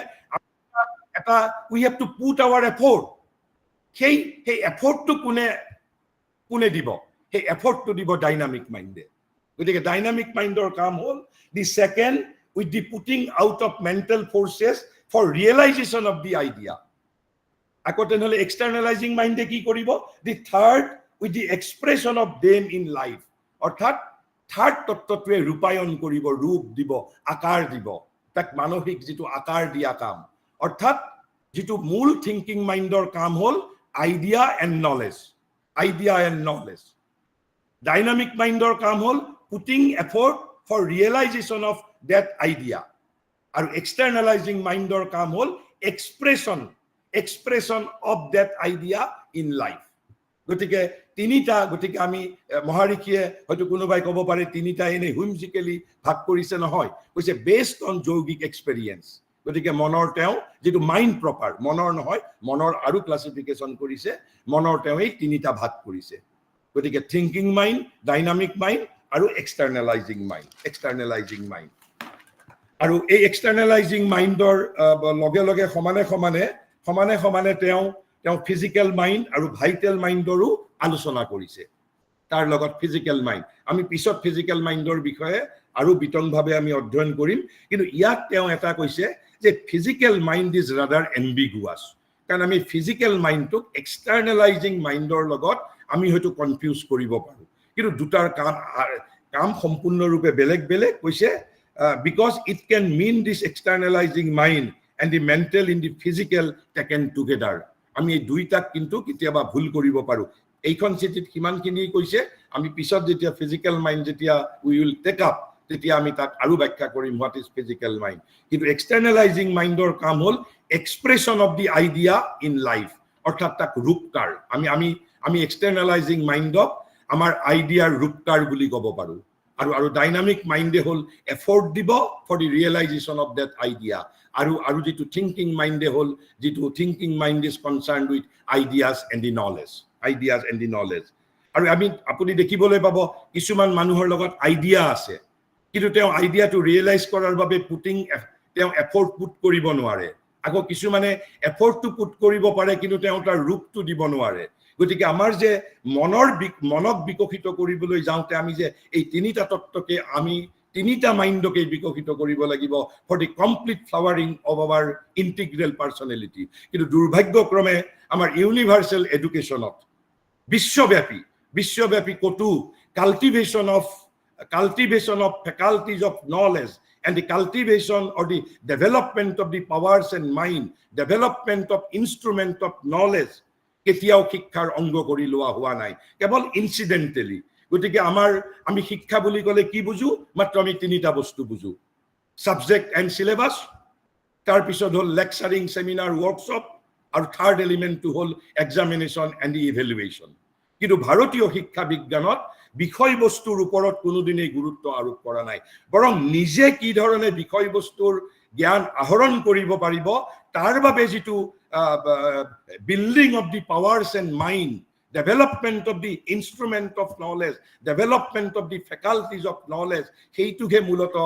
এটা we have to put our effort সেই এফৰ্টটো কোনে দিব সেই এফৰ্টটো দিব ডাইনামিক মাইণ্ডে গতিকে ডাইনামিক মাইণ্ডৰ কাম হ'ল the second with the putting out of mental forces for realisation of the idea আকৌ তেনেহলে এক্সটাৰ্নেলাইজিং মাইণ্ডে কি কৰিব the third with the expression of them in life অৰ্থাৎ থাৰ্ড তত্ত্বটোৱে ৰূপায়ণ কৰিব ৰূপ দিব আকাৰ দিব তাক মানসিক যেটো আকাৰ দিয়া কাম অৰ্থাৎ যেটো মূল থিংকিং মাইণ্ডৰ কাম হ'ল আইডিয়া এণ্ড নলেজ ডাইনামিক মাইণ্ডৰ কাম হ'ল putting effort for realisation of that idea আৰু এক্সটাৰ্নেলাইজিং মাইণ্ডৰ কাম হ'ল expression of that idea in life গতিকে আমি মহাৰিষিয়ে হয়তো কোনোবাই ক'ব পাৰে তিনিটা এনে হুইমজিক্যালি ভাগ কৰিছে নহয় কৈছে বেসড অন যৌগিক এক্সপেৰিয়েন্স গতিকে মনৰ তেওঁ যেটো মাইণ্ড প্ৰপাৰ মনৰ নহয় মনৰ আৰু ক্লাসিফিকেশন কৰিছে মনৰ তেওঁ এই তিনিটা ভাগ কৰিছে গতিকে থিংকিং মাইণ্ড ডাইনামিক মাইণ্ড আৰু এক্সটাৰ্নেলাইজিং মাইণ্ড আৰু এই এক্সটাৰ্নেলাইজিং মাইণ্ডৰ লগে সমানে তেওঁ ফিজিক্যাল মাইণ্ড আৰু ভাইটেল মাইণ্ডৰো আলোচনা কৰিছে তাৰ লগত ফিজিক্যাল মাইণ্ড আমি পিছত ফিজিক্যাল মাইণ্ডৰ বিষয়ে আৰু বিতংভাৱে আমি অধ্যয়ন কৰিম কিন্তু ইয়াত তেওঁ এটা কৈছে যে ফিজিক্যাল মাইণ্ড ইজ ৰাদাৰ এম্বিগুয়াছ কাৰণ আমি ফিজিক্যাল মাইণ্ডটোক এক্সটাৰ্নেলাইজিং মাইণ্ডৰ লগত আমি হয়তো কনফিউজ কৰিব পাৰো কিন্তু দুটাৰ কাম সম্পূৰ্ণৰূপে বেলেগ কৈছে because it can mean this externalizing mind and the mental in the physical taken together আমি এই দুইটাক কিন্তু কেতিয়াবা ভুল কৰিব পাৰো এইখন চিঠিত কিমানখিনি কৈছে আমি পিছত যেতিয়া ফিজিক্যাল মাইণ্ড যেতিয়া উই উইল টেক আপ তেতিয়া আমি তাক আৰু ব্যাখ্যা কৰিম হোৱাট ইজ ফিজিক্যাল মাইণ্ড কিন্তু এক্সটাৰ্নেলাইজিং মাইণ্ডৰ কাম হ'ল expression of the idea in life অৰ্থাৎ তাক ৰূপকাৰ আমি এক্সটাৰ্নেলাইজিং মাইণ্ডক আমাৰ আইডিয়াৰ ৰূপকাৰ বুলি ক'ব পাৰো আৰু ডাইনামিক মাইণ্ডে হ'ল এফৰ্ট দিব for the realisation of that idea আৰু যেটো থিংকিং মাইণ্ডে হ'ল যেটো thinking mind is concerned with ideas and the knowledge আৰু আপুনি দেখিবলৈ পাব কিছুমান মানুহৰ লগত আইডিয়া আছে কিন্তু তেওঁ আইডিয়াটো ৰিয়েলাইজ কৰাৰ বাবে তেওঁ এফৰ্ট পুট কৰিব নোৱাৰে আকৌ কিছুমানে এফৰ্টটো পুট কৰিব পাৰে কিন্তু তেওঁ তাৰ ৰূপটো দিব নোৱাৰে গতিকে আমাৰ যে মনক বিকশিত কৰিবলৈ যাওঁতে আমি যে এই তিনিটা তত্ত্বকে আমি তিনিটা মাইণ্ডকে বিকশিত কৰিব লাগিব for the complete flowering of our integral personality কিন্তু দুৰ্ভাগ্যক্ৰমে আমাৰ ইউনিভাৰ্সেল এডুকেশ্যনত বিশ্বব্যাপী কতো cultivation of faculties of knowledge and the cultivation or the development of the powers and mind development of instrument of knowledge কেতিয়াও শিক্ষাৰ অংগ কৰি লোৱা হোৱা নাই কেৱল ইনসিডেন্টালি গতিকে আমি শিক্ষা বুলি ক'লে কি বুজো মাত্ৰ আমি তিনিটা বস্তু বুজো সাবজেক্ট এণ্ড সিলেবাস তাৰ পিছত হ'ল লেকচাৰিং সেমিনাৰ ওয়াৰ্কশপ আৰু থাৰ্ড এলিমেন্টটো হ'ল এক্সামিনেশন এণ্ড দি ইভ্যালুয়েশন কিন্তু ভাৰতীয় শিক্ষা বিজ্ঞানত বিষয়বস্তুৰ ওপৰত কোনোদিনেই গুৰুত্ব আৰোপ কৰা নাই বৰং নিজে কি ধৰণে বিষয়বস্তুৰ জ্ঞান আহৰণ কৰিব পাৰিব তাৰ বাবে যেটো building of the powers and mind development of the instrument of knowledge, development of the faculties of knowledge, সেইটোকে মূলত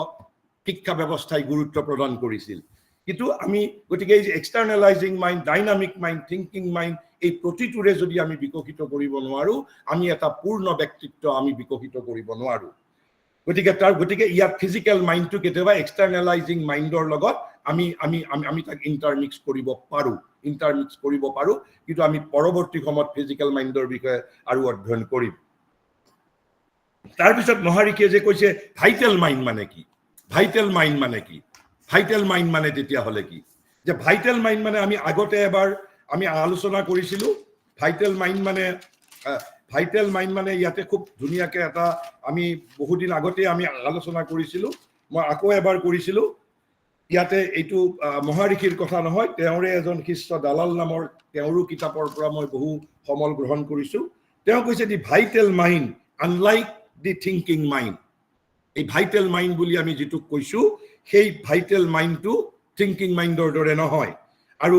শিক্ষা ব্যৱস্থাই গুৰুত্ব প্ৰদান কৰিছিল। কিন্তু আমি গতিকে এই externalising mind, dynamic mind, thinking mind, এই প্ৰতিটোৰে যদি আমি বিকশিত কৰিব নোৱাৰো, আমি এটা পূৰ্ণ ব্যক্তিত্ব আমি বিকশিত কৰিব নোৱাৰো। গতিকে ইয়াত ফিজিকেল মাইণ্ডটো কেতিয়াবা এক্সটাৰ্নেলাইজিং মাইণ্ডৰ লগত আমি তাক ইণ্টাৰমিক্স কৰিব পাৰো, কিন্তু আমি পৰৱৰ্তী সময়ত ফিজিকেল মাইণ্ডৰ বিষয়ে আৰু অধ্যয়ন কৰিম। তাৰপিছত মহাৰিষিয়ে যে কৈছে ভাইটেল মাইণ্ড মানে কি, ভাইটেল মাইণ্ড মানে কি, ভাইটেল মাইণ্ড মানে তেতিয়াহ'লে কি, যে ভাইটেল মাইণ্ড মানে আমি আগতে এবাৰ আমি আলোচনা কৰিছিলোঁ। ভাইটেল মাইণ্ড মানে ইয়াতে খুব ধুনীয়াকে এটা আমি বহুদিন আগতে আমি আলোচনা কৰিছিলোঁ, মই আকৌ এবাৰ কৰিছিলোঁ। ইয়াতে এইটো মহাৰিষিৰ কথা নহয়, তেওঁৰে এজন শিষ্য দালাল নামৰ তেওঁৰো কিতাপৰ পৰা মই বহু সমল গ্ৰহণ কৰিছোঁ। তেওঁ কৈছে দি vital mind unlike the thinking mind. এই ভাইটেল মাইণ্ড বুলি আমি যিটো কৈছোঁ, সেই ভাইটেল মাইণ্ডটো থিংকিং মাইণ্ডৰ দৰে নহয়। আৰু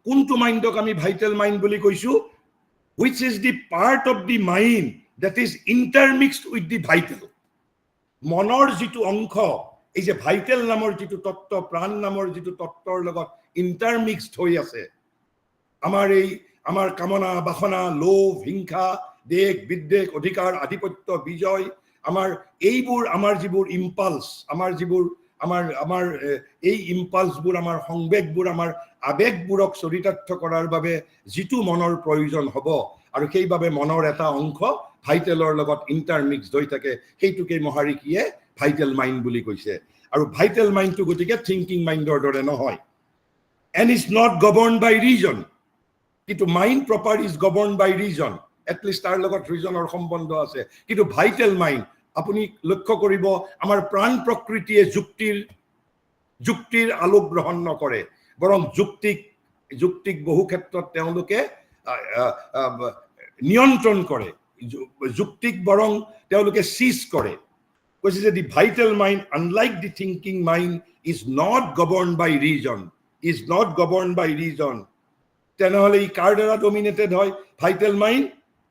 কোনটো মাইণ্ডক আমি ভাইটেল মাইণ্ড বুলি কৈছোঁ? which is the part of the mind that is intermixed with the vital. মনৰ যিটো অংশ, এই যে ভাইটেল নামৰ যিটো তত্ত্ব, প্ৰাণ নামৰ যিটো তত্ত্বৰ লগত ইণ্টাৰমিক্সড হৈ আছে, আমাৰ কামনা, বাসনা, লোভ, হিংসা, দেশ, বিদ্বেষ, অধিকাৰ, আধিপত্য, বিজয়, এইবোৰ আমাৰ যিবোৰ ইম্পালছ, আমাৰ এই ইম্পালছবোৰ, আমাৰ সংবেগবোৰ, আমাৰ আবেগবোৰক চৰিতাৰ্থ কৰাৰ বাবে যিটো মনৰ প্ৰয়োজন হ'ব, আৰু সেইবাবে মনৰ এটা অংশ ভাইটেলৰ লগত ইণ্টাৰমিক্সড হৈ থাকে, সেইটোকে মহাৰিষিয়ে ভাইটেল মাইণ্ড বুলি কৈছে। আৰু ভাইটেল মাইণ্ডটো গতিকে থিংকিং মাইণ্ডৰ দৰে নহয়, and is not governed by reason. কিন্তু mind proper is govern by reason, at least তাৰ লগত ৰিজনৰ সম্বন্ধ আছে। কিন্তু ভাইটেল মাইণ্ড আপুনি লক্ষ্য কৰিব, আমাৰ প্ৰাণ প্ৰকৃতিয়ে যুক্তিৰ আলোক গ্ৰহণ নকৰে, বৰং যুক্তিক বহু ক্ষেত্ৰত তেওঁলোকে নিয়ন্ত্ৰণ কৰে, যুক্তিক বৰং তেওঁলোকে চিজ কৰে। কৈছে যে the vital mind unlike the thinking mind is not govern by reason. তেনেহ'লে ই কাৰ দ্বাৰা ডমিনেটেড হয়? Vital mind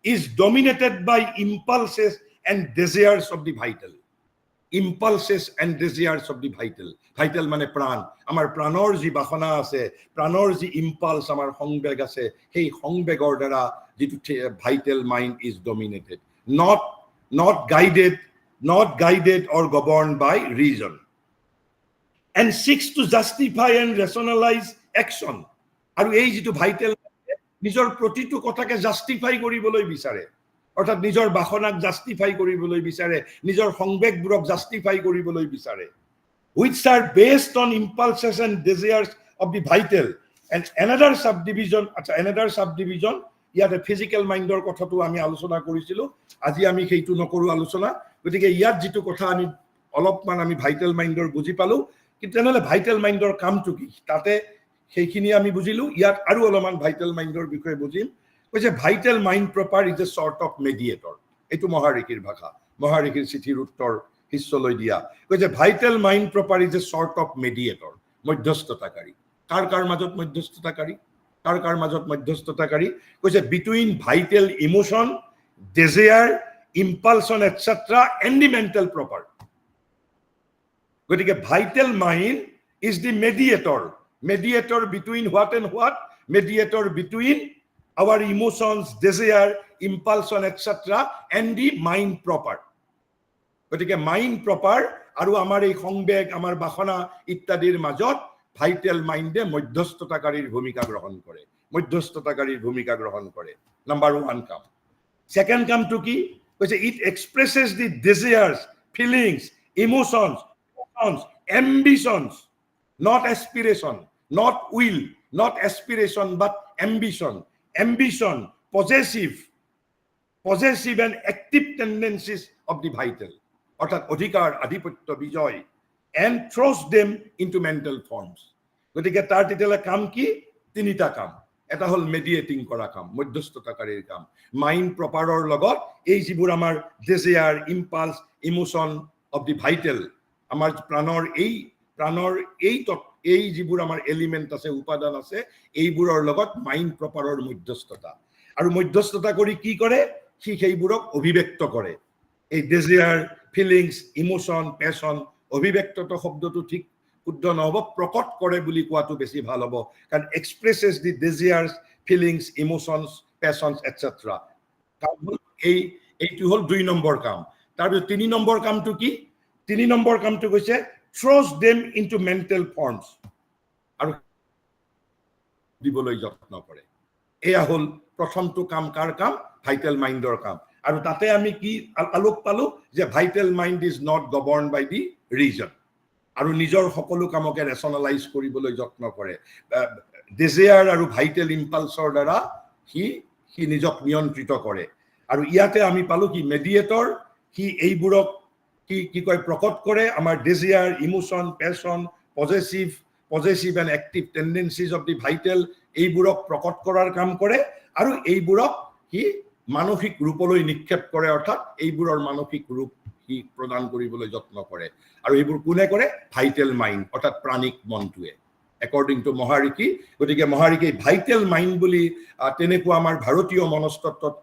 is dominated by impulses and desires of the vital. Impulses and desires of the vital. Vital মানে প্ৰাণ, আমাৰ প্ৰাণৰ যি বাসনা আছে, প্ৰাণৰ যি ইম্পালছ, আমাৰ সংবেগ আছে, সেই সংবেগৰ দ্বাৰা যিটো vital mind is dominated, not guided or governed by reason, and seeks to justify and rationalize action. আৰু এই যিটো ভাইটেল নিজৰ প্ৰতিটো কথাকে জাষ্টিফাই কৰিবলৈ বিচাৰে, অৰ্থাৎ নিজৰ বাসনাক জাষ্টিফাই কৰিবলৈ বিচাৰে, নিজৰ সংবেগবোৰক জাষ্টিফাই কৰিবলৈ বিচাৰে, which are based on impulses and desires of the vital. And another subdivision, ইয়াতে ফিজিকেল মাইণ্ডৰ কথাটো আমি আলোচনা কৰিছিলোঁ, আজি আমি সেইটো নকৰোঁ আলোচনা। গতিকে ইয়াত যিটো কথা আমি অলপমান আমি ভাইটেল মাইণ্ডৰ বুজি পালোঁ, কিন্তু তেনেহ'লে ভাইটেল মাইণ্ডৰ কামটো কি, তাতে সেইখিনি আমি বুজিলোঁ। ইয়াত আৰু অলপমান ভাইটেল মাইণ্ডৰ বিষয়ে বুজিম। কৈছে vital mind proper is a sort of mediator. এইটো মহাৰিষিৰ ভাষা, মহাৰিষিৰ চিঠিৰ উত্তৰ শিষ্যলৈ দিয়া। কৈছে vital mind proper is a sort of mediator, মধ্যস্থতাকাৰী। কাৰ মাজত মধ্যস্থতাকাৰী? কৈছে between vital emotion, desire, impulsion etcetera and the mental proper. গতিকে vital mind is the mediator between what and what? Mediator between our emotions, desire, impulsion, etc. and the mind proper. গতিকে মাইণ্ড প্ৰপাৰ আৰু আমাৰ এই সংবেগ, আমাৰ বাসনা ইত্যাদিৰ মাজত ভাইটেল মাইণ্ডে মধ্যস্থতাকাৰীৰ ভূমিকা গ্ৰহণ কৰে। নাম্বাৰ 1 কাম। সেকেণ্ড কামটো কি? কৈছে it expresses the desires, feelings, emotions, ambitions, not aspiration, not will, not aspiration, but ambition, possessive and active tendencies of the vital, অর্থাৎ অধিকার, আধিপত্য, বিজয়, and throws them into mental forms. গতিকে তাৰ তেতিয়ালে কাম কি? 3টা কাম। এটা হ'ল মেডিয়েটিং কৰা কাম, মধ্যস্থতাকাৰীৰ কাম। মাইণ্ড প্ৰপাৰৰ লগত এই যিবোৰ আমাৰ ডেজায়াৰ, ইম্পালছ, ইমোশ্যন অফ দি ভাইটেল, আমাৰ প্ৰাণৰ এই যিবোৰ আমাৰ এলিমেণ্ট আছে, উপাদান আছে, এইবোৰৰ লগত মাইণ্ড প্ৰপাৰৰ মধ্যস্থতা। আৰু মধ্যস্থতা কৰি কি কৰে সি সেইবোৰক অভিব্যক্ত কৰে এই ডিজায়াৰ ফিলিংস ইমোশন পেশন অভিব্যক্তত শব্দটো ঠিক শুদ্ধ নহব প্ৰকট কৰে বুলি কোৱাটো বেছি ভাল হ'ব কাৰণ এক্সপ্ৰেছেছ দি ডিজায়াৰ্স ফিলিংস ইমোশনস পেশনস এটসেট্ৰা এইটো হ'ল 2 নম্বৰ কাম তাৰপিছত 3 নম্বৰ কামটো কি 3 নম্বৰ কামটো কৈছে থ্ৰছ দেম ইনটু মেণ্টেল ফৰ্মছ আৰু দিবলৈ যত্ন কৰে এয়া হ'ল প্ৰথমটো কাম কাৰ কাম ভাইটেল মাইণ্ডৰ কাম আৰু তাতে আমি কি আলোক পালো যে vital mind is not govern by the reason আৰু নিজৰ সকলো কামকে ৰেচনেলাইজ কৰিবলৈ যত্ন কৰে ডিজায়াৰ আৰু ভাইটেল ইম্পালছৰ দ্বাৰা সি নিজক নিয়ন্ত্ৰিত কৰে আৰু ইয়াতে আমি পালো কি মেডিয়েটৰ সি এইবোৰক কি কয় প্ৰকট কৰে আমাৰ desire emotion passion possessive and active tendencies of the vital এইবোৰক প্ৰকট কৰাৰ কাম কৰে আৰু এইবোৰক সি মানসিক ৰূপলৈ নিক্ষেপ কৰে অৰ্থাৎ এইবোৰৰ মানসিক ৰূপ সি প্ৰদান কৰিবলৈ যত্ন কৰে আৰু এইবোৰ কোনে কৰে ভাইটেল মাইণ্ড অৰ্থাৎ প্ৰাণিক মনটোৱে according to মহাৰিকি গতিকে মহাৰিকি ভাইটেল মাইণ্ড বুলি তেনেকুৱা আমাৰ ভাৰতীয় মনস্তত্ত্বত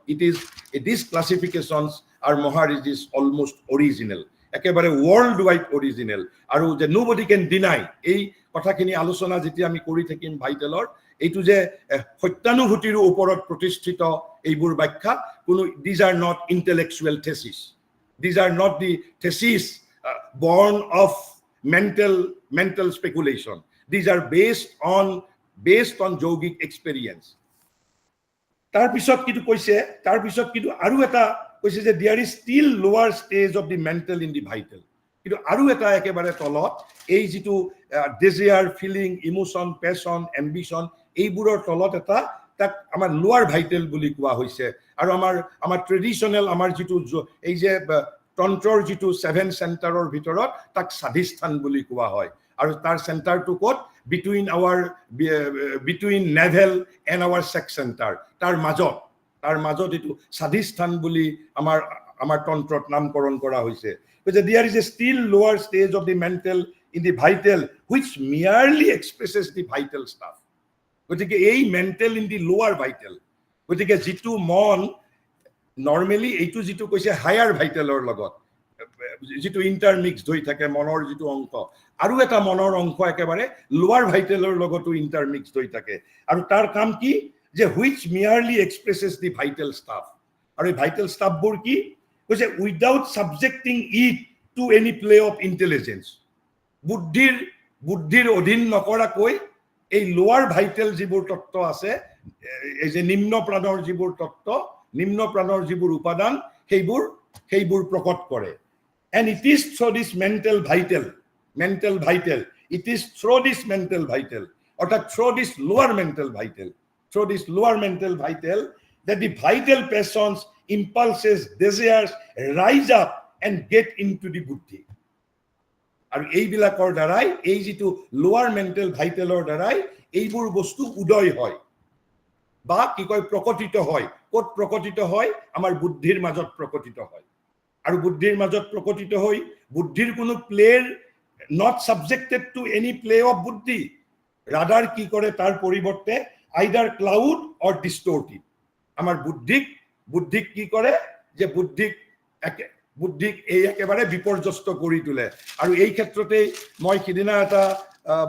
these classifications are মহাৰিজি's almost original একেবাৰে world wide original আৰু যে nobody can deny এই কথাখিনি আলোচনা যেতিয়া আমি কৰি থাকিম ভাইটেলৰ এইটো যে সত্যানুভূতিৰ ওপৰত প্ৰতিষ্ঠিত এইবোৰ ব্যাখ্যা কোনো these are not intellectual thesis these are not the thesis born of mental speculation these are based on yogic experience তাৰপিছত কিটো কৈছে তাৰপিছত কিটো আৰু এটা কৈছে যে there is still lower stage of the mental in the vital কিন্তু আৰু এটা একেবাৰে তলত এই যেটো desire feeling emotion passion ambition এইবোৰৰ তলত এটা তাক আমাৰ লোৱাৰ ভাইটেল বুলি কোৱা হৈছে আৰু আমাৰ ট্ৰেডিশনাল আমাৰ যেটো এই যে তন্ত্ৰৰ যেটো 7 চেণ্টাৰৰ ভিতৰত তাক স্বাধিষ্ঠান বুলি কোৱা হয় আৰু তাৰ চেণ্টাৰটো ক'ত between navel and our sex center তাৰ মাজত এটো স্বাধিষ্ঠান বুলি আমাৰ তন্ত্ৰত নামকৰণ কৰা হৈছে because there is a still lower stage of the mental in the vital which merely expresses the vital stuff গতিকে এই মেন্টাল ইন দি লোৱাৰ ভাইটেল গতিকে যেটো মন নৰমালি এইটো যেটো কৈছে হায়াৰ ভাইটেলৰ লগত যেটো ইন্টাৰমিক্সড হৈ থাকে মনৰ যেটো অংশ আৰু এটা মনৰ অংশ একেবাৰে লোৱাৰ ভাইটেলৰ লগতো ইন্টাৰমিক্সড হৈ থাকে আৰু তাৰ কাম কি যে which merely expresses the vital stuff আৰু এই ভাইটেল ষ্টাফবোৰ কি কৈছে without subjecting it to any play of intelligence বুদ্ধিৰ অধীন নকৰাকৈ এই লোৱাৰ ভাইটেল যিবোৰ তত্ত্ব আছে এই যে নিম্ন প্ৰাণৰ যিবোৰ তত্ত্ব নিম্ন প্ৰাণৰ যিবোৰ উপাদান সেইবোৰ প্ৰকট কৰে and it is through this mental vital it is through this mental vital অর্থাৎ through this lower mental vital that the vital passions impulses desires rise up and get into the buddhi আৰু এইবিলাকৰ দ্বাৰাই এই যেটো লোৱাৰ মেন্টাল ভাইটেলৰ দ্বাৰাই এইবোৰ বস্তু উদয় হয় বা কি কয় প্ৰকটিত হয় ক'ত প্ৰকটিত হয় আমাৰ বুদ্ধিৰ মাজত প্ৰকটিত হয় আৰু বুদ্ধিৰ মাজত প্ৰকটিত হৈ বুদ্ধিৰ কোনো প্লেৰ not subjected to any play of বুদ্ধি rather কি কৰে তাৰ পৰিৱৰ্তে either cloud or distorted আমাৰ বুদ্ধিক কি কৰে যে বুদ্ধিক এই একেবাৰে বিপৰ্যস্ত কৰি তোলে আৰু এই ক্ষেত্ৰতে মই সিদিনা এটা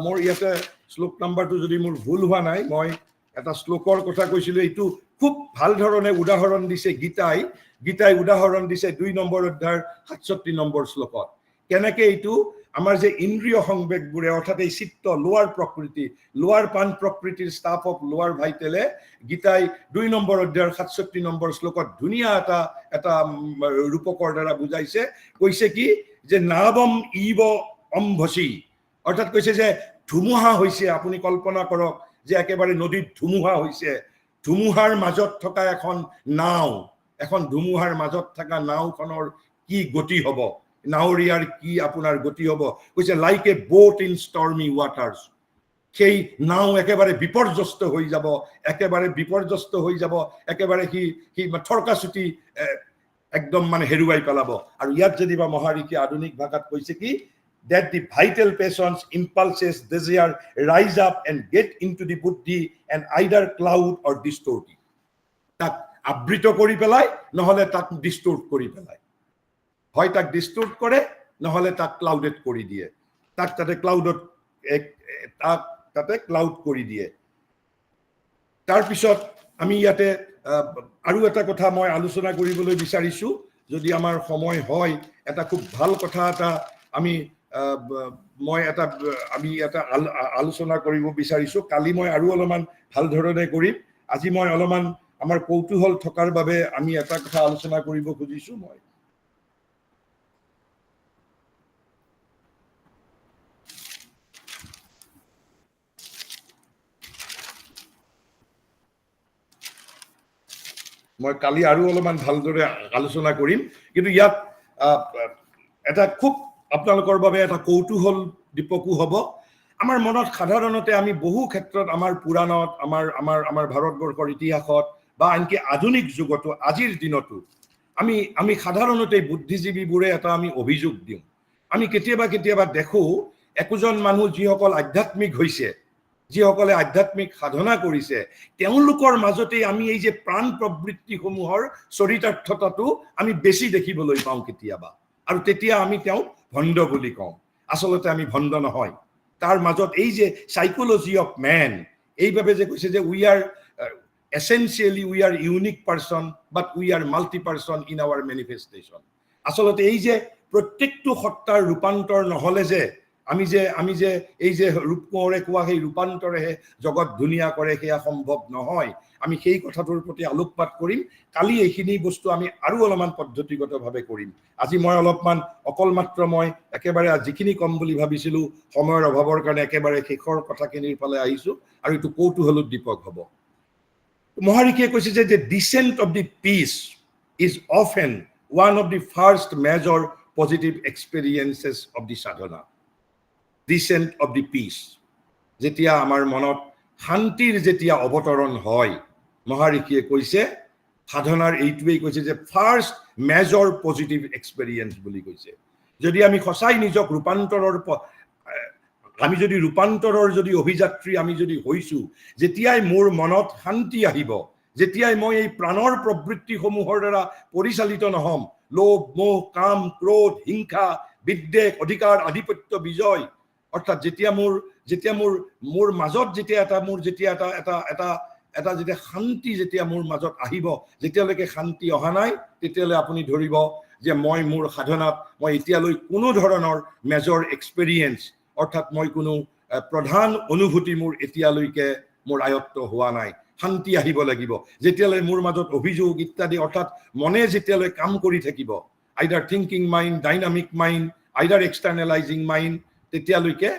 মোৰ ইয়াতে শ্লোক নাম্বাৰটো যদি মোৰ ভুল হোৱা নাই মই এটা শ্লোকৰ কথা কৈছিলো এইটো খুব ভাল ধৰণে উদাহৰণ দিছে গীতাই উদাহৰণ দিছে 2 নম্বৰ অধ্যায়ৰ 67 নম্বৰ শ্লোকত কেনেকৈ এইটো আমাৰ যে ইন্দ্ৰিয় সংবেগবোৰে অৰ্থাৎ এই চিত্ত লোৱাৰ প্ৰকৃতি লোৱাৰ পান প্ৰকৃতিৰ ষ্টাফ অফ লোৱাৰ ভাইটেলে গীতাই 2 নম্বৰ অধ্যায়ৰ 67 নম্বৰ শ্লোকত ধুনীয়া এটা ৰূপকৰ দ্বাৰা বুজাইছে কৈছে কি যে নাবম ইব অম্ভসি অৰ্থাৎ কৈছে যে ধুমুহা হৈছে আপুনি কল্পনা কৰক যে একেবাৰে নদীত ধুমুহা হৈছে ধুমুহাৰ মাজত থকা এখন ধুমুহাৰ মাজত থকা নাওখনৰ কি গতি হ'ব নাওৰিয়াৰ কি আপোনাৰ গতি হ'ব কৈছে like a boat in stormy waters সেই নাও একেবাৰে বিপৰ্যস্ত হৈ যাব একেবাৰে সি থৰকাচুটি একদম মানে হেৰুৱাই পেলাব আৰু ইয়াত যদিবা মহাৰিকি আধুনিক ভাষাত কৈছে কি that the vital passions impulses desire rise up and get into the buddhi and either cloud or distort it তাক আবৃত কৰি পেলাই নহলে তাক ডিস্টোৰ্ট কৰি পেলায় হয় তাক ডিস্টোৰ্ট কৰে নহলে তাক ক্লাউডেড কৰি দিয়ে তাক তাতে ক্লাউডত তাতে ক্লাউড কৰি দিয়ে তাৰ পিছত আমি ইয়াতে আৰু এটা কথা মই আলোচনা কৰিবলৈ বিচাৰিছো যদি আমাৰ সময় হয় এটা খুব ভাল কথা এটা আমি এটা আলোচনা কৰিব বিচাৰিছো কালি মই আৰু অলপমান ভাল ধৰণে কৰিম আজি মই অলপমান আমাৰ কৌতুহল থকাৰ বাবে আমি এটা কথা আলোচনা কৰিব খুজিছো মই কালি আৰু অলপমান ভালদৰে আলোচনা কৰিম কিন্তু ইয়াত এটা খুব আপোনালোকৰ বাবে এটা কৌতুহল দীপকো হ'ব আমাৰ মনত সাধাৰণতে আমি বহু ক্ষেত্ৰত আমাৰ পুৰাণত আমাৰ ভাৰতবৰ্ষৰ ইতিহাসত বা আনকি আধুনিক যুগতো আজিৰ দিনতো আমি সাধাৰণতে বুদ্ধিজীৱীবোৰে এটা আমি অভিযোগ দিওঁ আমি কেতিয়াবা দেখো একোজন মানুহ যিসকল আধ্যাত্মিক হৈছে যিসকলে আধ্যাত্মিক সাধনা কৰিছে তেওঁলোকৰ মাজতে আমি এই যে প্ৰাণ প্ৰবৃত্তিসমূহৰ চৰিতাৰ্থতাটো আমি বেছি দেখিবলৈ পাওঁ কেতিয়াবা আৰু তেতিয়া আমি তেওঁক ভণ্ড বুলি কওঁ আসলতে আমি ভণ্ড নহয় তাৰ মাজত এই যে সাইকোলজি অফ ম্যান এইভাবে যে কৈছে যে we are essentially we are unique person but we are multi person in our manifestation আসলতে এই যে প্ৰত্যেকটো সত্তাৰ ৰূপান্তৰ নহলে যে আমি যে এই যে ৰূপ কোঁৱৰে কোৱা সেই ৰূপান্তৰে জগত ধুনীয়া কৰে সেয়া সম্ভৱ নহয় আমি সেই কথাটোৰ প্ৰতি আলোকপাত কৰিম কালি এইখিনি বস্তু আমি আৰু অলপমান পদ্ধতিগতভাৱে কৰিম আজি মই অলপমান অকল মাত্ৰ মই একেবাৰে যিখিনি কম বুলি ভাবিছিলো সময়ৰ অভাৱৰ কাৰণে একেবাৰে শেষৰ কথাখিনিৰ ফালে আহিছো আৰু এইটো কৌতুহলৰ দীপক হ'ব মহাৰিকিয়ে কৈছে যে the descent of the peace is often one of the first major positive experiences of the sadhana descent of the peace যেতিয়া আমাৰ মনত শান্তিৰ যেতিয়া অৱতৰণ হয় মহাৰিকিয়ে কৈছে সাধনাৰ এইটোৱেই কৈছে যে ফাৰ্ষ্ট মেজৰ পজিটিভ এক্সপেৰিয়েন্স বুলি কৈছে যদি আমি সঁচাই নিজক ৰূপান্তৰৰ যদি অভিযাত্ৰী আমি যদি হৈছো যেতিয়াই মোৰ মনত শান্তি আহিব যেতিয়াই মই এই প্ৰাণৰ প্ৰবৃত্তিসমূহৰ দ্বাৰা পৰিচালিত নহম লোভ মোহ কাম ক্ৰোধ হিংসা বিদ্বেষ অধিকাৰ আধিপত্য বিজয় অৰ্থাৎ যেতিয়া মোৰ মাজত যেতিয়া যেতিয়া শান্তি যেতিয়া মোৰ মাজত আহিব যেতিয়ালৈকে শান্তি অহা নাই তেতিয়ালৈ আপুনি ধৰিব যে মই মোৰ সাধনাত মই এতিয়ালৈ কোনো ধৰণৰ মেজৰ এক্সপেৰিয়েন্স অৰ্থাৎ মই কোনো প্ৰধান অনুভূতি মোৰ এতিয়ালৈকে মোৰ আয়ত্ত হোৱা নাই শান্তি আহিব লাগিব যেতিয়ালৈ মোৰ মাজত অভিযোগ ইত্যাদি অৰ্থাৎ মনে যেতিয়ালৈ কাম কৰি থাকিব either thinking mind dynamic mind either externalising mind তেতিয়ালৈকে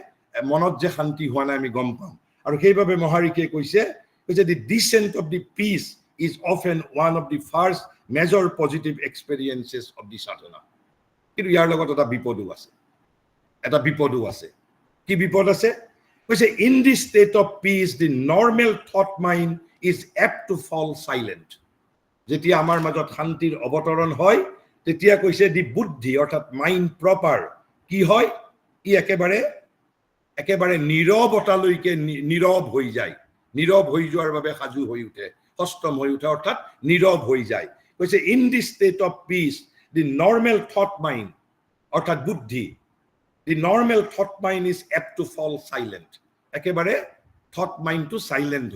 মনত যে শান্তি হোৱা নাই আমি গম পাম আৰু সেইভাবে মহাৰিকিয়ে কৈছে the descent of the peace is often one of the first major positive experiences of the sadhana কিন্তু ইয়াৰ লগত এটা বিপদো আছে কি বিপদ আছে কৈছে in this state of peace the normal thought mind is apt to fall silent যেতিয়া আমাৰ মাজত শান্তিৰ অৱতৰণ হয় তেতিয়া কৈছে দি বুদ্ধি অৰ্থাৎ মাইণ্ড প্ৰপাৰ কি হয় ই একেবাৰে নীৰৱতালৈকে নীৰৱ হৈ যায় নীৰৱ হৈ যোৱাৰ বাবে সাজু হৈ উঠে সষ্টম হৈ উঠে অৰ্থাৎ নীৰৱ হৈ যায় কৈছে in this state of peace the normal thought mind অৰ্থাৎ বুদ্ধি the normal thought mind is apt to fall silent একেবাৰে থট মাইণ্ডটো সাইলেন্ট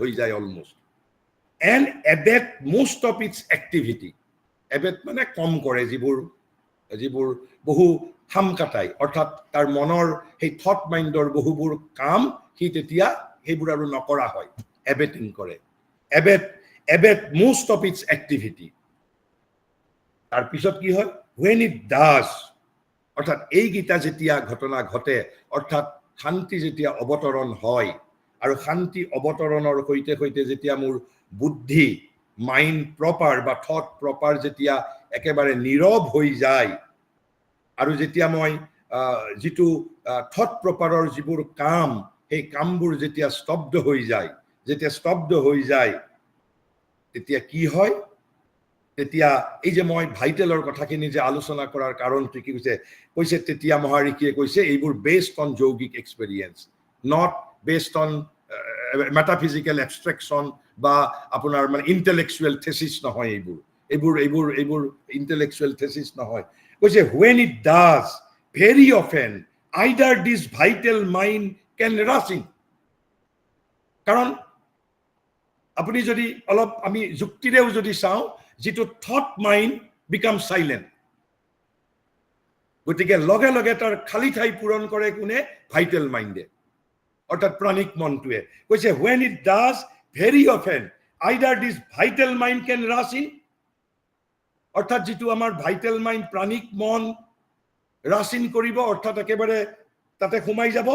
হৈ যায় almost and abate most of its activity abate মানে কম কৰে যিবোৰ বহু খাম কাটাই অৰ্থাৎ তাৰ মনৰ সেই থট মাইণ্ডৰ বহুবোৰ কাম সি তেতিয়া সেইবোৰ আৰু নকৰা হয় এবেটিং কৰে এবেট মোষ্ট অফ ইটস এক্টিভিটি তাৰপিছত কি হয় when it does অৰ্থাৎ এইকেইটা যেতিয়া ঘটনা ঘটে অৰ্থাৎ শান্তি যেতিয়া অৱতৰণ হয় আৰু শান্তি অৱতৰণৰ সৈতে যেতিয়া মোৰ বুদ্ধি মাইণ্ড প্ৰপাৰ বা থট প্ৰপাৰ যেতিয়া একেবাৰে নীৰৱ হৈ যায় আৰু যেতিয়া মই যিটো থট প্ৰপাৰৰ যিবোৰ কাম সেই কামবোৰ যেতিয়া স্তব্ধ হৈ যায় তেতিয়া কি হয় তেতিয়া এই যে মই ভাইটেলৰ কথাখিনি যে আলোচনা কৰাৰ কাৰণটো কি কৈছে তেতিয়া মহাৰিকিয়ে কৈছে এইবোৰ বেছড অন যৌগিক experience not based on metaphysical abstraction বা আপোনাৰ মানে ইন্টেলেকচুৱেল থেচিছ নহয় এইবোৰ ইন্টেলেকচুৱেল থেচিছ নহয় কৈছে when it does very often either this vital mind can rush in কাৰণ আপুনি যদি অলপ আমি যুক্তিৰেও যদি চাওঁ যিটো থট মাইণ্ড বিকাম সাইলেন্ট গতিকে লগে লগে তাৰ খালি ঠাই পূৰণ কৰে কোনে ভাইটেল মাইণ্ডে অৰ্থাৎ প্ৰাণিক মনটোৱে কৈছে when it does very often either this vital mind can rush in অৰ্থাৎ যিটো আমাৰ ভাইটেল মাইণ্ড প্ৰাণিক মন rush in কৰিব অৰ্থাৎ একেবাৰে তাতে সোমাই যাব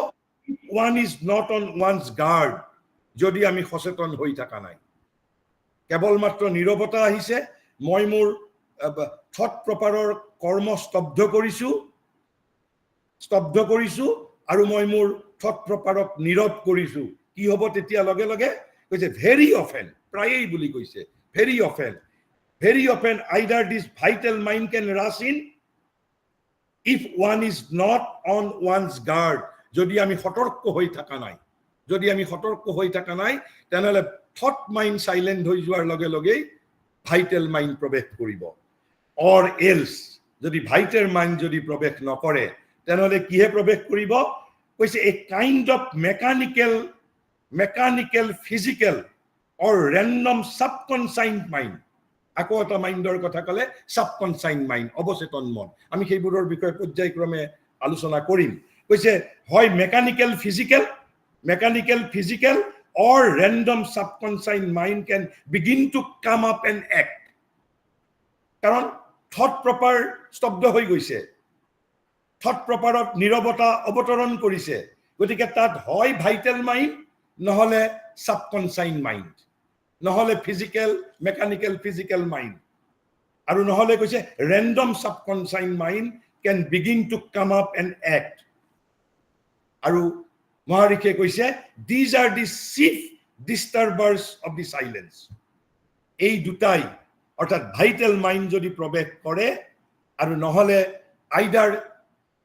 one is not on one's guard যদি আমি সচেতন হৈ থকা নাই কেৱল মাত্ৰ নীৰৱতা আহিছে মই মোৰ থট প্ৰপাৰৰ কৰ্ম স্তব্ধ কৰিছো আৰু মই মোৰ থট প্ৰপাৰক নীৰৱ কৰিছো কি হ'ব তেতিয়া লগে লগে কৈছে very often প্ৰায়েই বুলি কৈছে very often either this vital mind can rush in if one is not on one's guard যদি আমি সতৰ্ক হৈ থকা নাই তেনেহলে থট মাইণ্ড সাইলেন্ট হৈ যোৱাৰ লগে লগে ভাইটেল মাইণ্ড প্ৰৱেশ কৰিব or else যদি ভাইটেল মাইণ্ড যদি প্ৰৱেশ নকৰে তেনেহলে কিহে প্ৰৱেশ কৰিব কৈছে a kind of mechanical physical or random subconscious mind আকৌ এটা মাইণ্ডৰ কথা কলে সাবকনসাইন মাইণ্ড অবচেতন মন আমি সেইবোৰৰ বিষয়ে পৰ্যায়ক্ৰমে আলোচনা কৰিম কৈছে হয় mechanical physical or random subconscious mind can begin to come up and act কাৰণ থট প্ৰপাৰ স্তব্ধ হৈ গৈছে থট প্ৰপাৰত নীৰৱতা অৱতৰণ কৰিছে গতিকে তাত হয় ভাইটেল মাইণ্ড নহলে সাবকনসাইন মাইণ্ড নহলে মেকানিক্যাল ফিজিক্যাল মাইণ্ড আৰু নহলে কৈছে random subconscient mind can begin to come up and act আৰু মহাৰিষে কৈছে these are the chief disturbers of the silence এই দুটাই অৰ্থাৎ ভাইটেল মাইণ্ড যদি প্ৰৱেশ কৰে আৰু নহলে either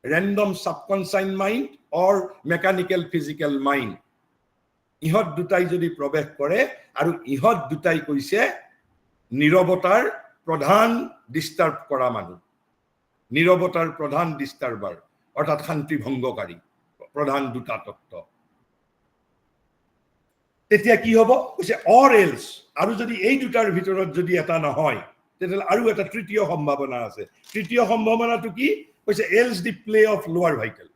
random subconscious mind or mechanical physical mind ইহত দুটাই যদি প্ৰৱেশ কৰে আৰু ইহত দুটাই কৈছে নীৰৱতাৰ প্ৰধান ডিস্টাৰ্ব কৰা মানুহ নীৰৱতাৰ প্ৰধান ডিস্টাৰ্বাৰ অৰ্থাৎ শান্তি ভংগকাৰী প্ৰধান দুটা তত্ত্ব তেতিয়া কি হ'ব কৈছে or else আৰু যদি এই দুটাৰ ভিতৰত যদি এটা নহয় তেতিয়াহলে আৰু এটা তৃতীয় সম্ভাৱনা আছে তৃতীয় সম্ভাৱনাটো কি কৈছে else the play of lower vital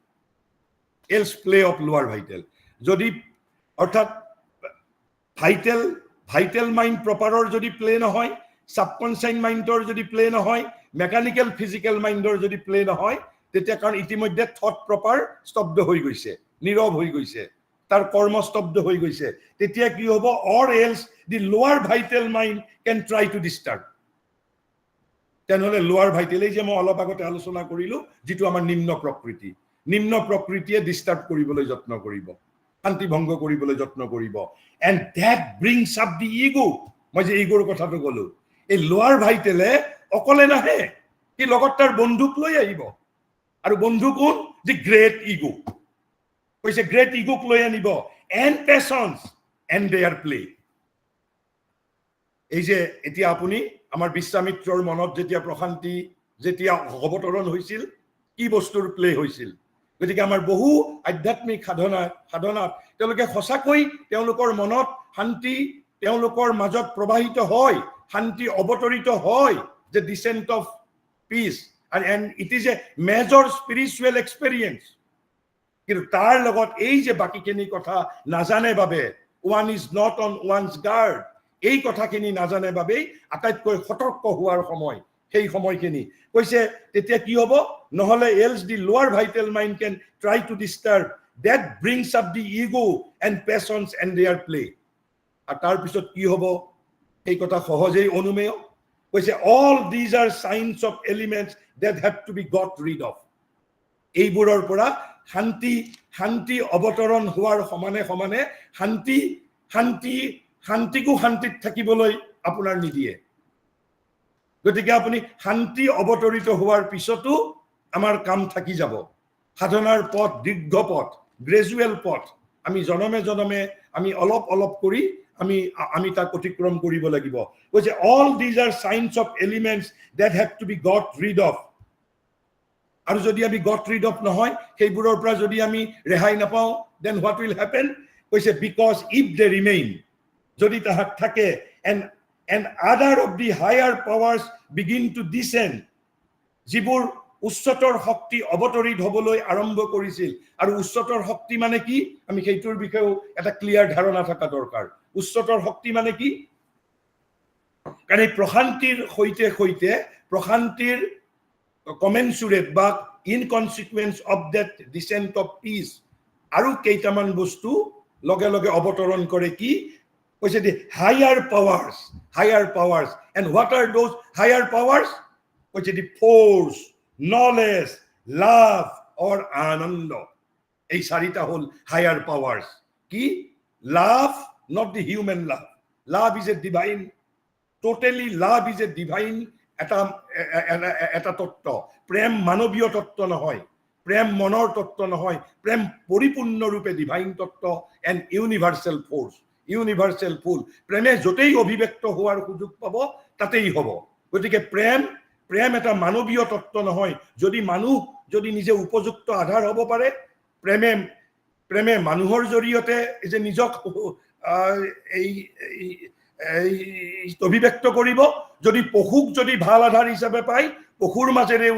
যদি অৰ্থাৎ ভাইটেল মাইণ্ড প্ৰপাৰৰ যদি প্লে নহয় সাবকনসাইন মাইণ্ডৰ যদি প্লে নহয় মেকানিক্যাল ফিজিক্যাল মাইণ্ডৰ যদি প্লে নহয় তেতিয়া কাৰণ ইতিমধ্যে থট প্ৰপাৰ স্তব্ধ হৈ গৈছে নীৰৱ হৈ গৈছে তাৰ কৰ্ম স্তব্ধ হৈ গৈছে তেতিয়া কি হ'ব or else the lower vital mind can try to disturb তেনেহলে লোৱাৰ ভাইটেল এই যে মই অলপ আগতে আলোচনা কৰিলো যেটো আমাৰ নিম্ন প্ৰকৃতিয়ে ডিস্টাৰ্ব কৰিবলৈ যত্ন কৰিব শান্তি ভংগ কৰিবলৈ যত্ন কৰিব and that brings up the ego মই যে ইগোৰ কথাটো কলো এই লোৱাৰ ভাইটেলে অকলে নাহে কি লগত তাৰ বন্ধুক লৈ আহিব আৰু বন্ধু কোন the great ego কৈছে গ্ৰেট ইগোক লৈ আনিব and passions and their play এই যে এতিয়া আপুনি আমাৰ বিশ্বামিত্ৰৰ মনত যেতিয়া প্ৰশান্তি যেতিয়া অৱতৰণ হৈছিল কি বস্তুৰ প্লে হৈছিল গতিকে আমাৰ বহু আধ্যাত্মিক সাধনাত তেওঁলোকে সঁচাকৈ তেওঁলোকৰ মনত শান্তি তেওঁলোকৰ মাজত প্ৰবাহিত হয় শান্তি অৱতৰিত হয় যে descent of peace and it is a major spiritual experience কিন্তু তাৰ লগত এই যে বাকিখিনি কথা নাজানে বাবে one is not on one's guard এই কথাখিনি নাজানে বাবে আটাইতকৈ সতৰ্ক হোৱাৰ সময় সেই সময়খিনি কৈছে তেতিয়া কি হ'ব নহলে else the lower vital mind can try to disturb that brings up the ego and passions and their play আর তাৰ পিছত কি হ'ব এই কথা সহজেই অনুমেয় কৈছে all these are signs of elements that have to be got rid of এইবোৰৰ পৰা শান্তি অৱতৰণ হোৱাৰ সমানে শান্তিকো শান্তিত থাকিবলৈ আপোনাৰ নিদিয়ে গতিকে আপুনি শান্তি অৱতৰিত হোৱাৰ পিছতো আমাৰ কাম থাকি যাব সাধনাৰ পথ দীৰ্ঘ পথ গ্ৰেজুৱেল পথ আমি জনমে আমি অলপ কৰি আমি তাক অতিক্ৰম কৰিব লাগিব কৈছে all these are signs of elements that have to be got rid of আৰু যদি আমি got rid of নহয় সেইবোৰৰ পৰা যদি আমি ৰেহাই নাপাওঁ then what will happen কৈছে because if they remain যদি তাহাক থাকে and other of the higher powers begin to descend যিবোৰ উচ্চতৰ শক্তি অৱতৰিত হ'বলৈ আৰম্ভ কৰিছিল আৰু উচ্চতৰ শক্তি মানে কি আমি সেইটোৰ বিষয়েও এটা ক্লিয়াৰ ধাৰণা থকা দৰকাৰ উচ্চতৰ শক্তি মানে কি কাৰণ প্ৰশান্তিৰ সৈতে প্ৰশান্তিৰ কমেনচুৰেট বা inconsequence of that descent of peace আৰু কেইটামান বস্তু লগে লগে অৱতৰণ কৰে কি কৈছে the higher powers and what are those higher powers কৈছে the force knowledge love or আনন্দ এই চাৰিটা হল হায়াৰ পাৱাৰ্স কি লাভ not the human love is a divine totally love is a divine এটা তত্ত্ব প্ৰেম মানৱীয় তত্ত্ব নহয় প্ৰেম মনৰ তত্ত্ব নহয় প্ৰেম পৰিপূৰ্ণৰূপে ডিভাইন তত্ত্ব এণ্ড ইউনিভাৰ্সেল ফোৰ্স ইউনিভাৰ্সেল ফুল প্ৰেমে যতেই অভিব্যক্ত হোৱাৰ সুযোগ পাব তাতেই হ'ব গতিকে প্ৰেম এটা মানৱীয় তত্ত্ব নহয় যদি মানুহ যদি নিজে উপযুক্ত আধাৰ হ'ব পাৰে প্ৰেমে মানুহৰ জৰিয়তে যে নিজক এই অভিব্যক্ত কৰিব যদি পশুক যদি ভাল আধাৰ হিচাপে পায় পশুৰ মাজেৰেও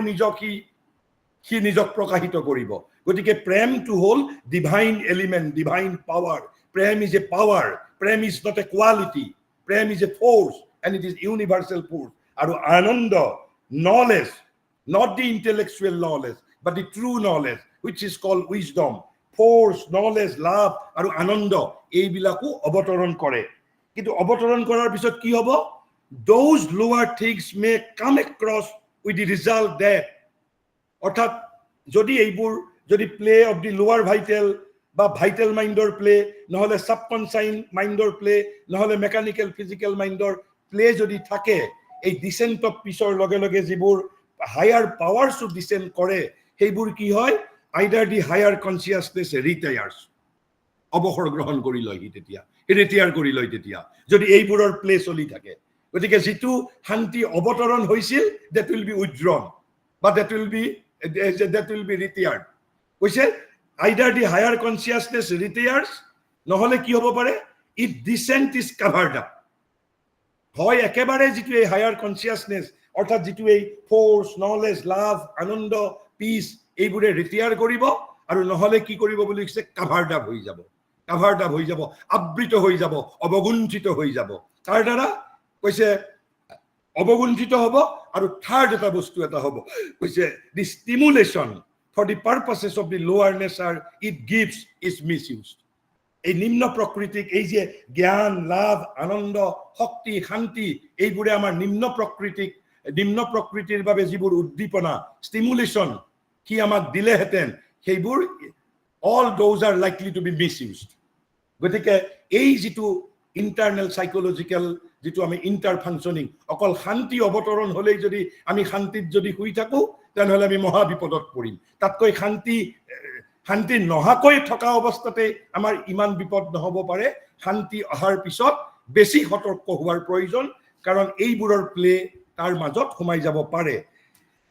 সি নিজক প্ৰকাশিত কৰিব গতিকে প্ৰেমটো হ'ল ডিভাইন এলিমেন্ট ডিভাইন পাৱাৰ প্ৰেম ইজ এ পাৱাৰ প্ৰেম ইজ নট এ কোৱালিটি প্ৰেম is a force and it is universal force আৰু আনন্দ knowledge not the intellectual knowledge but the true knowledge which is called wisdom force knowledge love আৰু আনন্দ এইবিলাকো অৱতৰণ কৰে কিন্তু অৱতৰণ কৰাৰ পিছত কি হ'ব those lower things may come across with the result that অৰ্থাৎ যদি এইবোৰ যদি প্লে অফ দি লোৱাৰ ভাইটেল বা ভাইটেল মাইন্ডৰ প্লে নহলে সাবকনসাইন মাইন্ডৰ প্লে নহলে মেকানিক্যাল ফিজিক্যাল মাইন্ডৰ প্লে যদি থাকে এই ডিসেন্ট অফ পিছৰ লগে লগে যিবোৰ হায়াৰ পাৱাৰছও ডিসেন্ট কৰে সেইবোৰ কি হয় আইদাৰ দি হায়াৰ কনসিয়াসনেস ৰিটায়াৰ্স অৱসৰ গ্ৰহণ কৰি লয় তেতিয়া ৰিটায়াৰ কৰি লয় তেতিয়া যদি এইবোৰৰ প্লে চলি থাকে গতিকে যিটো শান্তি অৱতৰণ হৈছিল that will be withdrawn but that will be retired কৈছে either the higher consciousness retires নহলে কি হ'ব পাৰে if descent is covered up হয় একেবাৰে যিটো এই হায়াৰ কনসিয়াসনেস অৰ্থাৎ যিটো এই ফোৰ্স নলেজ লাভ আনন্দ পিস এইবোৰে ৰিটায়াৰ কৰিব আৰু নহলে কি কৰিব বুলি কৈছে কাভাৰ্ড আপ হৈ যাব আবৃত হৈ যাব অবগুণ্ঠিত হৈ যাব তাৰ দ্বাৰা কৈছে অবগুণ্ঠিত হ'ব আৰু থাৰ্ড এটা বস্তু এটা হ'ব কৈছে দি stimulation for the purposes of the lower nature it gives is misused এই নিম্ন প্ৰকৃতিক এই যে জ্ঞান লাভ আনন্দ শক্তি শান্তি এইবোৰে আমাৰ নিম্ন প্ৰকৃতিৰ বাবে যিবোৰ উদ্দীপনা স্টিমুলেশন কি আমাক দিলেহেঁতেন সেইবোৰ all those are likely to be misused গতিকে এই যিটো ইন্টাৰনেল সাইকোলজিক্যাল যিটো আমি ইন্টাৰ ফাংশনিং অকল শান্তি অৱতৰণ হলেই যদি আমি শান্তিত যদি শুই থাকো তেনেহলে আমি মহা বিপদত পৰিম তাতকৈ শান্তি নহাকৈ থকা অৱস্থাতে আমাৰ ইমান বিপদ নহব পাৰে শান্তি অহাৰ পিছত বেছি সতৰ্ক হোৱাৰ প্ৰয়োজন কাৰণ এইবোৰৰ প্লে তাৰ মাজত সোমাই যাব পাৰে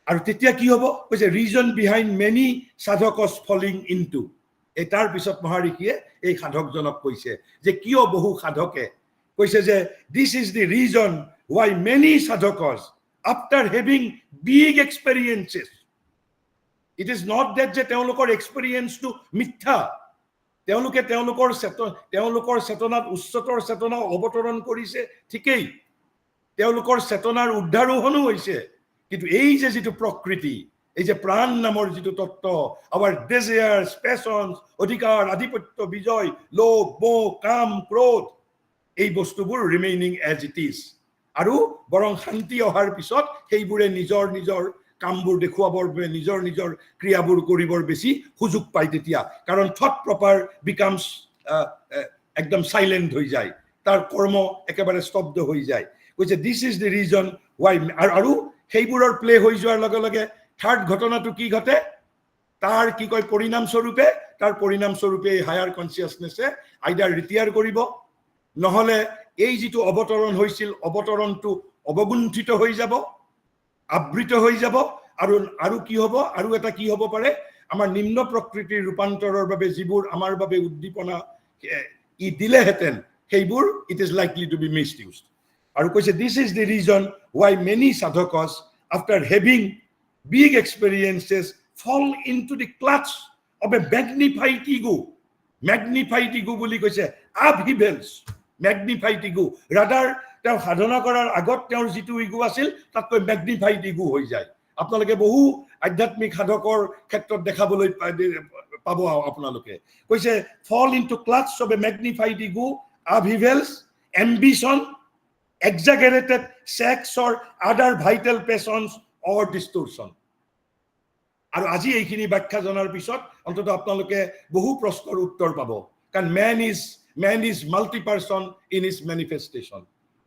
আৰু তেতিয়া কি হ'ব কৈছে ৰিজন বিহাইণ্ড মেনি সাধকস ফলিং ইনটু এটাৰ পিছত মহাৰিষিয়ে এই সাধকজনক কৈছে যে কিয় বহু সাধকে কৈছে যে this is the reason why many sadhakas after having big experiences it is not that যে তেওঁলোকৰ এক্সপেৰিয়েন্সটো মিথ্যা তেওঁলোকৰ চেতনাত উচ্চতৰ চেতনা অৱতৰণ কৰিছে ঠিকই তেওঁলোকৰ চেতনাৰ উদ্ধাৰোহণো হৈছে কিন্তু এই যে যিটো প্ৰকৃতি এই যে প্ৰাণ নামৰ যিটো তত্ত্ব our desires passions অধিকাৰ আধিপত্য বিজয় লোভ মোহ কাম ক্ৰোধ এই বস্তুবোৰ ৰিমেইনিং এজ ইট ইজ আৰু বৰং শান্তি অহাৰ পিছত সেইবোৰে নিজৰ কামবোৰ দেখুৱাবৰ বাবে নিজৰ ক্ৰিয়াবোৰ কৰিবৰ বেছি সুযোগ পায় তেতিয়া কাৰণ থট প্ৰপাৰ বিকামছ একদম সাইলেন্ট হৈ যায় তাৰ কৰ্ম একেবাৰে স্তব্ধ হৈ যায় কৈছে this is the reason why আৰু সেইবোৰৰ প্লে হৈ যোৱাৰ লগে লগে থাৰ্ড ঘটনাটো কি ঘটে তাৰ কি কয় পৰিণাম স্বৰূপে হায়াৰ কনসিয়াসনেছে আইদাৰ ৰিটায়াৰ কৰিব নহলে এই যিটো অৱতৰণ হৈছিল অৱতৰণটো অৱগুণ্ঠিত হৈ যাব, আবৃত হৈ যাব, আৰু কি হ'ব, আৰু এটা কি হ'ব পাৰে, আমাৰ নিম্ন প্ৰকৃতিৰ ৰূপান্তৰৰ বাবে যিবোৰ আমাৰ বাবে উদ্দীপনা ই দিলেহেঁতেন সেইবোৰ it is likely to be misused. আৰু কৈছে this is the reason why many সাধকস after having big experiences fall into the clutch of a magnified ego. Magnified ego বুলি কৈছে, upheavals, magnified ego. Rather, তেওঁ সাধনা কৰাৰ আগত তেওঁৰ যিটো ইগো আছিল তাতকৈ ম্যাগনিফাইড ইগো হৈ যায়। আপোনালোকে বহু আধ্যাত্মিক সাধকৰ ক্ষেত্ৰত দেখাবলৈ পাব আপোনালোকে। কৈছে fall into clutch of a magnified ego, upheavals, ambition, exaggerated sex or other vital passions or distortion. আৰু আজি এইখিনি ব্যাখ্যা জনাৰ পিছত অন্তত আপোনালোকে বহু প্ৰশ্নৰ উত্তৰ পাব, কাৰণ man is multi-person in his manifestation.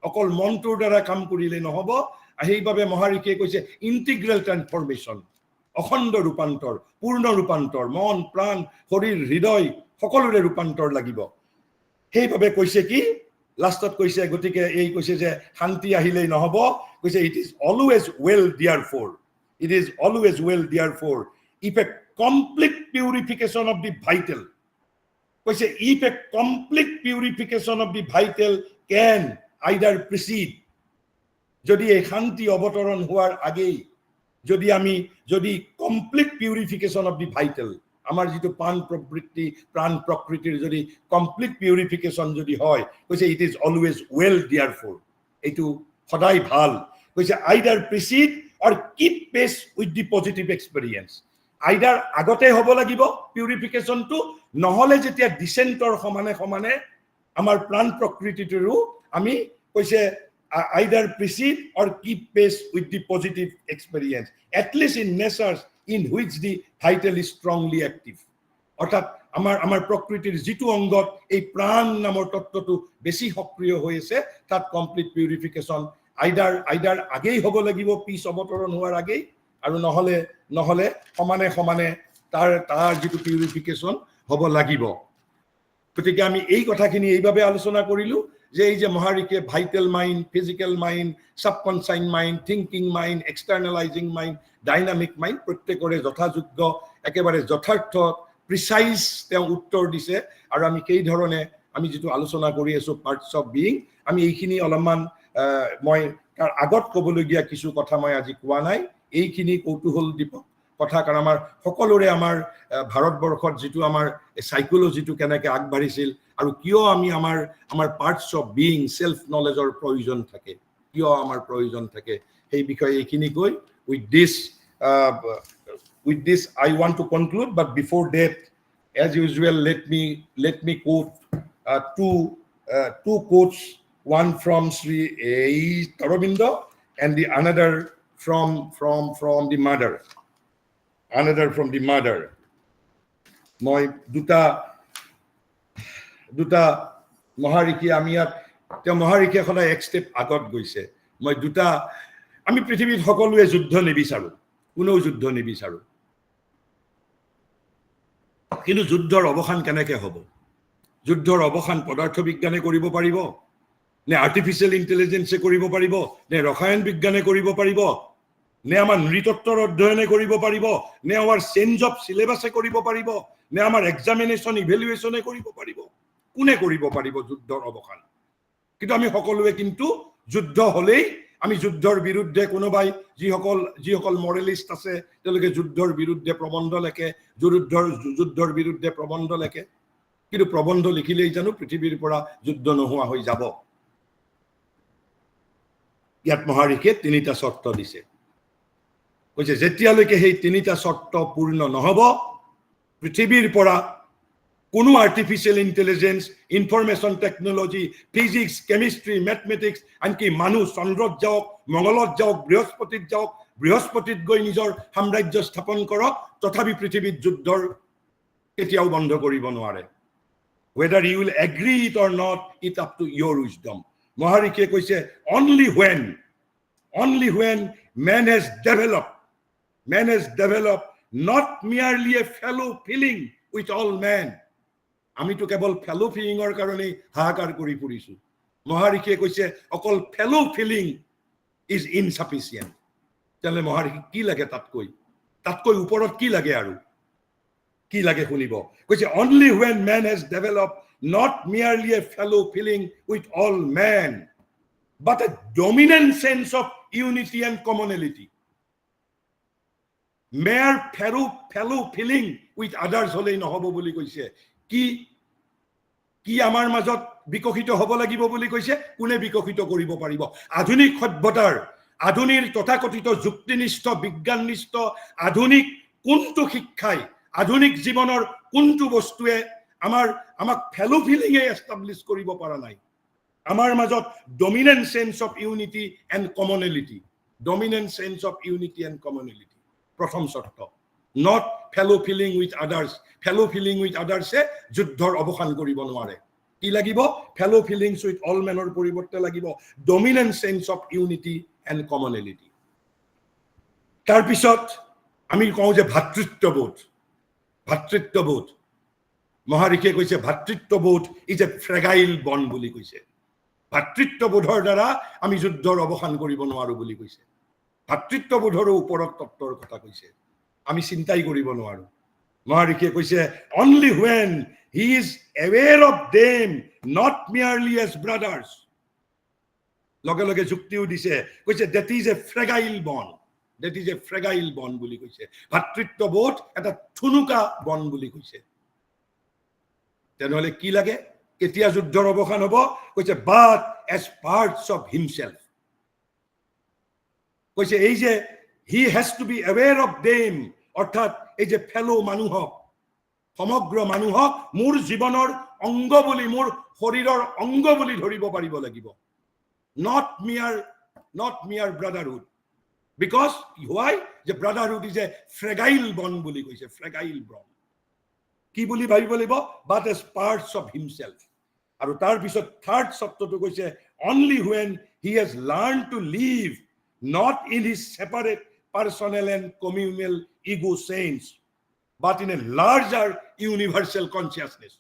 অকল মনটোৰ দ্বাৰা কাম কৰিলে নহব, সেইবাবে মহাৰিষিয়ে কৈছে ইন্টিগ্ৰেল ট্ৰান্সফৰমেশ্যন, অখণ্ড ৰূপান্তৰ, পূৰ্ণ ৰূপান্তৰ, মন প্ৰাণ শৰীৰ হৃদয় সকলোৰে ৰূপান্তৰ লাগিব। সেইবাবে কৈছে কি লাষ্টত কৈছে, গতিকে এই কৈছে যে শান্তি আহিলেই নহব, কৈছে it is always well therefore, it is always well therefore if a complete purification of the vital, কৈছে if a complete purification of the vital can either precede, যদি এই শান্তি অৱতৰণ হোৱাৰ আগেই যদি complete purification of the vital, আমাৰ যিটো প্ৰাণ প্ৰকৃতিৰ যদি কমপ্লিট পিউৰিফিকেশ্যন যদি হয়, কৈছে it is always well therefore, এইটো সদায় ভাল। কৈছে either preceded or keep pace with the positive experience, either আগতে হ'ব লাগিব পিউৰিফিকেশ্যনটো, নহলে যেতিয়া ডিচেণ্টৰ সমানে সমানে আমাৰ প্ৰাণ প্ৰকৃতিটোৰো আমি কৈছে either precede or keep pace with the positive experience, at least in natures in which the vital is strongly active. অৰ্থাৎ আমাৰ প্ৰকৃতিৰ যিটো অংগত এই প্ৰাণ নামৰ তত্ত্বটো বেছি সক্ৰিয় হৈ আছে তাত কমপ্লিট পিউৰিফিকেশ্যন আইদাৰ আগেই হ'ব লাগিব, পিছ অৱতৰণ হোৱাৰ আগেই, আৰু নহলে সমানে সমানে তাৰ যিটো পিউৰিফিকেশ্যন হ'ব লাগিব। গতিকে আমি এই কথাখিনি এইভাবে আলোচনা কৰিলো যে এই যে মহাৰিষিয়ে vital mind, physical mind, subconscient mind, thinking mind, externalising mind, dynamic mind প্ৰত্যেকৰে যথাযোগ্য একেবাৰে যথাৰ্থ প্ৰিচাইজ তেওঁ উত্তৰ দিছে। আৰু আমি সেই ধৰণে আমি যিটো আলোচনা কৰি আছো পাৰ্টস অফ বিইং, আমি এইখিনি অলপমান মই তাৰ আগত ক'বলগীয়া কিছু কথা মই আজি কোৱা নাই, এইখিনি কৌতূহল দীপক কথা, কাৰণ আমাৰ সকলোৰে আমাৰ ভাৰতবৰ্ষত যিটো আমাৰ সাইকোলজিটো কেনেকৈ আগবাঢ়িছিল আৰু কিয় আমি আমাৰ পাৰ্টস অফ বিইং সেলফ নলেজৰ প্ৰয়োজন থাকে, কিয় আমাৰ প্ৰয়োজন থাকে, সেই বিষয়ে এইখিনি কৈ with this I want to conclude, but before that, as usual, let me quote two quotes, one from Sri Aurobindo and the another from the mother. Another from the mother. মই দুটা মহাৰিষি আমি ইয়াত, তেওঁ মহাৰিষিয়ে সদায় এক ষ্টেপ আগত গৈছে। আমি পৃথিৱীত সকলোৱে যুদ্ধ নিবিচাৰো, কোনেও যুদ্ধ নিবিচাৰো, কিন্তু যুদ্ধৰ অৱসান কেনেকে হ'ব? যুদ্ধৰ অৱসান পদাৰ্থ বিজ্ঞানে কৰিব পাৰিব, নে আৰ্টিফিচিয়েল ইণ্টেলিজেন্সে কৰিব পাৰিব, নে ৰসায়ন বিজ্ঞানে কৰিব পাৰিব, নে আমাৰ নৃতত্বৰ অধ্যয়নে কৰিব পাৰিব, নে আমাৰ চেঞ্জ অফ চিলেবাছে কৰিব পাৰিব, নে আমাৰ এক্সামিনেশ্যন ইভেলুৱেশ্যনে কৰিব পাৰিব? কোনে কৰিব পাৰিব যুদ্ধৰ অৱসান? কিন্তু আমি সকলোৱে কিন্তু যুদ্ধ হলেই আমি যুদ্ধৰ বিৰুদ্ধে, কোনোবাই যিসকল মৰেলিষ্ট আছে তেওঁলোকে যুদ্ধৰ বিৰুদ্ধে প্ৰবন্ধ লেখে, যুদ্ধৰ বিৰুদ্ধে প্ৰবন্ধ লেখে, কিন্তু প্ৰবন্ধ লিখিলেই জানো পৃথিৱীৰ পৰা যুদ্ধ নোহোৱা হৈ যাব? ইয়াত মহাৰিষিয়ে তিনিটা চৰ্ত দিছে, কৈছে যেতিয়ালৈকে সেই তিনিটা চৰ্ত পূৰ্ণ নহব পৃথিৱীৰ পৰা কোনো artificial intelligence, information technology, physics, chemistry, mathematics, আনকি মানুহ চন্দ্ৰত যাওক, মংগলত যাওক, বৃহস্পতিত যাওক, বৃহস্পতিত গৈ নিজৰ সাম্ৰাজ্য স্থাপন কৰক, তথাপি পৃথিৱীত যুদ্ধৰ কেতিয়াও বন্ধ কৰিব নোৱাৰে। whether you will agree it or not, it up to your wisdom. মহাৰিষিয়ে কৈছে only when man has developed not merely a fellow feeling with all men, আমিতো কেৱল ফেলো ফিলিঙৰ কাৰণেই হাহাকাৰ কৰি ফুৰিছো মহাৰিষিয়ে কৈছে অকল ফেলো ফিলিং ইজ ইনসাফিচিয়েণ্ট তেলে মহাৰিষি কি লাগে তাতকৈ ওপৰত কি লাগে আৰু কি লাগে শুনিব কৈছে only when man has developed not merely a fellow feeling with all men but a dominant sense of unity and commonality mere fellow feeling with others হলেই নহব বুলি কৈছে কি আমাৰ মাজত বিকশিত হ'ব লাগিব বুলি কৈছে কোনে বিকশিত কৰিব পাৰিব আধুনিক সভ্যতাৰ আধুনিক তথাকথিত যুক্তিনিষ্ঠ বিজ্ঞাননিষ্ঠ আধুনিক কোনটো শিক্ষাই আধুনিক জীৱনৰ কোনটো বস্তুৱে আমাক ফেলো ফিলিঙে এষ্টাবলিছ কৰিব পৰা নাই আমাৰ মাজত dominant sense of unity and commonality প্ৰথম শৰ্ত নট ফেলো ফিলিং উইথ আদাৰ্ছে যুদ্ধৰ অৱসান কৰিব নোৱাৰে কি লাগিব ফেলো ফিলিংছ উইথ অল মেনৰ পৰিৱৰ্তে লাগিব dominant sense of unity and commonality তাৰপিছত আমি কওঁ যে ভাতৃত্ববোধ মহাৰিষিয়ে কৈছে ভাতৃত্ববোধ ইজ এ ফ্ৰেগাইল বন বুলি কৈছে ভাতৃত্ববোধৰ দ্বাৰা আমি যুদ্ধৰ অৱসান কৰিব নোৱাৰো বুলি কৈছে ভাতৃত্ববোধৰ ওপৰত তত্ত্বৰ কথা কৈছে আমি চিন্তাই কৰিব নোৱাৰো মহাৰিষিয়ে কৈছে only when he is aware of them not merely as brothers লগে লগে যুক্তিও দিছে কৈছে that is a fragile bond বুলি কৈছে ভাতৃত্ববোধ এটা ঠুনুকা বন বুলি কৈছে তেনেহলে কি লাগে কেতিয়া যুদ্ধৰ অৱসান হ'ব কৈছে but as parts of himself কৈছে এই যে he has to be aware of them অৰ্থাৎ এই যে ফেলো মানুহক সমগ্ৰ মানুহক মোৰ জীৱনৰ অংগ বুলি মোৰ শৰীৰৰ অংগ বুলি ধৰিব পাৰিব লাগিব not mere brotherhood because why the brotherhood is a fragile bond বুলি কৈছে fragile bond কি বুলি ভাবিব লাগিব but as parts of himself আৰু তাৰ পিছত থাৰ্ড শব্দটো কৈছে only when he has learned to live not in his separate personal and communal ego sense but in a larger universal consciousness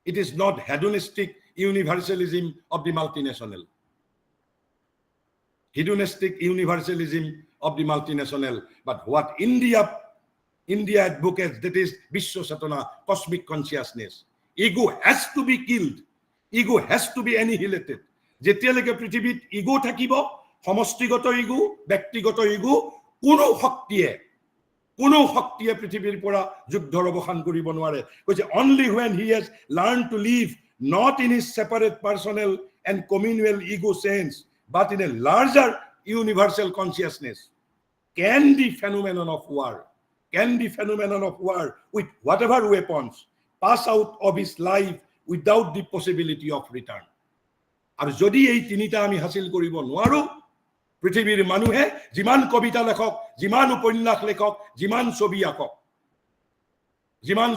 it is not hedonistic universalism of the multinational but what India advocates that is Vishwa Chetana cosmic consciousness ego has to be killed ego has to be annihilated যেতিয়ালৈকে পৃথিৱীত ইগো থাকিব সমষ্টিগত ইগো ব্যক্তিগত ইগো কোনো শক্তিয়ে পৃথিৱীৰ পৰা যুদ্ধৰ অৱসান কৰিব নোৱাৰে কৈছে only when he has learned to live not in his separate personal and communal ego sense but in a larger universal consciousness can the phenomenon of war with whatever weapons pass out of his life without the possibility of return আৰু যদি এই তিনিটা আমি হাসিল কৰিব নোৱাৰো পৃথিৱীৰ মানুহে যিমান কবিতা লেখক যিমান উপন্যাস লেখক যিমান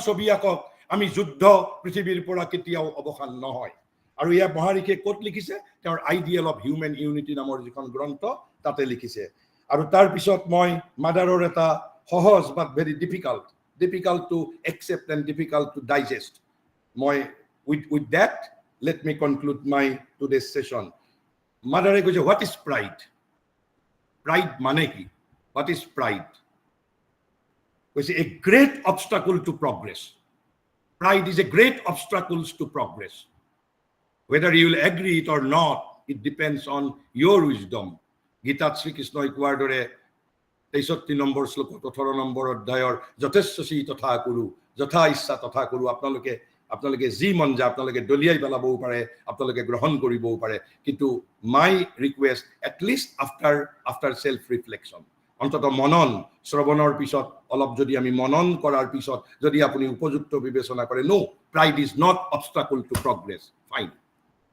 ছবি আঁকক আমি যুদ্ধ পৃথিৱীৰ পৰা কেতিয়াও অৱসান নহয় আৰু ইয়া মহাৰিষিয়ে ক'ত লিখিছে তেওঁৰ আইডিয়েল অফ হিউমেন ইউনিটি নামৰ যিখন গ্ৰন্থ তাতে লিখিছে আৰু তাৰ পিছত মই মাদাৰৰ এটা সহজ বাট very difficult to accept and difficult to digest মই with that let me conclude my today's session মাদাৰে কৈছে what is pride মানে কি what is pride কৈছে a great obstacle to progress pride is a great obstacle to progress whether you will agree it or not it depends on your wisdom গীতাত শ্ৰীকৃষ্ণই কোৱাৰ দৰে 63 নম্বৰ শ্লোকত 18 নম্বৰ অধ্যায়ৰ যথেচ্ছসি তথা কুৰু যথা ইচ্ছা তথা কুৰু আপোনালোকে যি মন যায় আপোনালোকে দলিয়াই পেলাবও পাৰে আপোনালোকে গ্ৰহণ কৰিবও পাৰে কিন্তু my request at least after self reflection অন্তত মনন শ্ৰৱণৰ পিছত অলপ যদি আমি মনন কৰাৰ পিছত যদি আপুনি উপযুক্ত বিবেচনা কৰে no pride is not obstacle to progress fine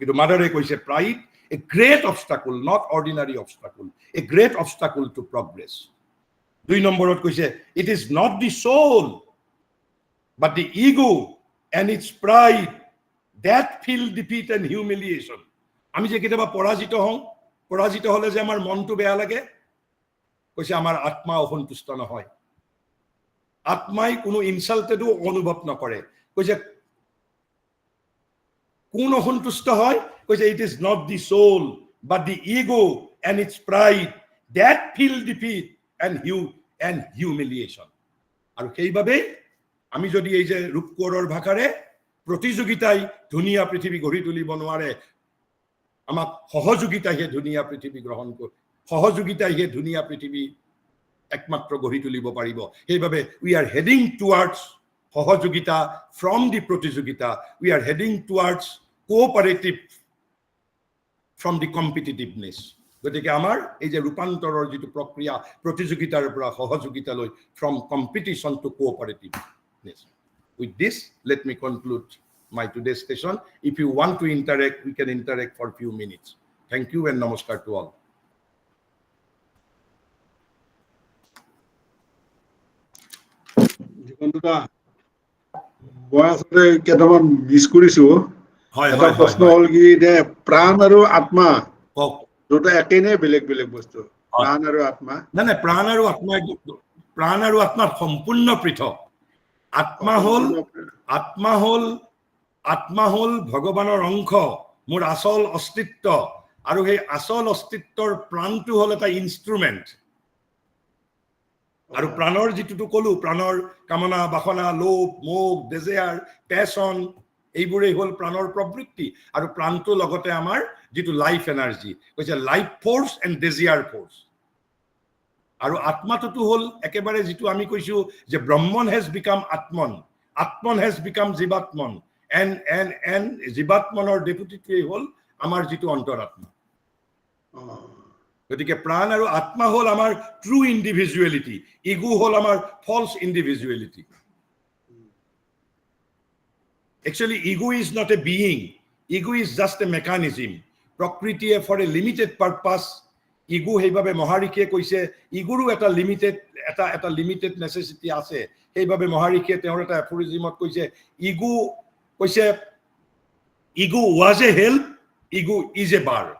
কিন্তু মাদাৰে কৈছে pride a great obstacle not ordinary obstacle a great obstacle to progress 2 নম্বৰত কৈছে it is not the soul but the ego and its pride that feel defeat and humiliation আমি যে কেতিয়াবা পৰাজিত হলে যে আমাৰ মনটো বেয়া লাগে কৈছে আমাৰ আত্মা অসন্তুষ্ট নহয় আত্মাই কোনো ইনসাল্টেডো অনুভৱ নকৰে কৈছে কোন অসন্তুষ্ট হয় কৈছে it is not the soul but the ego and its pride that feel defeat and humiliation আৰু সেইভাবে আমি যদি এই যে ৰূপকোঁৱৰৰ ভাষাৰে প্ৰতিযোগিতাই ধুনীয়া পৃথিৱী গঢ়ি তুলিব নোৱাৰে আমাক সহযোগিতাইহে ধুনীয়া পৃথিৱী গ্ৰহণ কৰে সহযোগিতাইহে ধুনীয়া পৃথিৱী একমাত্ৰ গঢ়ি তুলিব পাৰিব সেইভাবে we are heading towards সহযোগিতা from the প্ৰতিযোগিতা we are heading towards cooperative from the competitiveness গতিকে আমাৰ এই যে ৰূপান্তৰৰ যিটো প্ৰক্ৰিয়া প্ৰতিযোগিতাৰ পৰা সহযোগিতালৈ from competition to cooperativeness with this let me conclude my today's session if you want to interact we can interact for a few minutes thank you and namaskar to all জীবনটা মই আসলে কেইটামান মিছ কৰিছো এটা প্ৰশ্ন হ'ল কি যে প্ৰাণ আৰু আত্মা দুটা একেই নে বেলেগ বেলেগ বস্তু প্ৰাণ আৰু আত্মা নাই প্ৰাণ আৰু আত্মা সম্পূৰ্ণ পৃথক আত্মা হল ভগৱানৰ অংশ মোৰ আসল অস্তিত্ব আৰু সেই আসল অস্তিত্বৰ প্ৰাণটো হল এটা ইনষ্ট্ৰুমেন্ট আৰু প্ৰাণৰ যিটো কলো প্ৰাণৰ কামনা বাসনা লোভ মোহ ডেজায়াৰ পেশন এইবোৰেই হল প্ৰাণৰ প্ৰবৃত্তি আৰু প্ৰাণটো লগতে আমাৰ যিটো লাইফ এনাৰ্জি কৈছে life force and desire force আৰু আত্মাটো হল একেবাৰে যিটো আমি কৈছো যে Brahman has become Atman has become Jivatman and জীৱাত্মনৰ ডেপুটিটোৱেই হল আমাৰ যিটো অন্তৰাত্মা গতিকে প্ৰাণ আৰু আত্মা হল আমাৰ ট্ৰু ইণ্ডিভিজুৱেলিটি ইগো হল আমাৰ ফলছ ইণ্ডিভিজুৱেলিটি Actually, ego is not a being. Ego is just a mechanism. Prakriti for a limited purpose. Ego heibabe moharike koise iguru eta limited necessity ase. Heibabe moharike tehor eta aphorismot koise ego was a help, ego is a bar.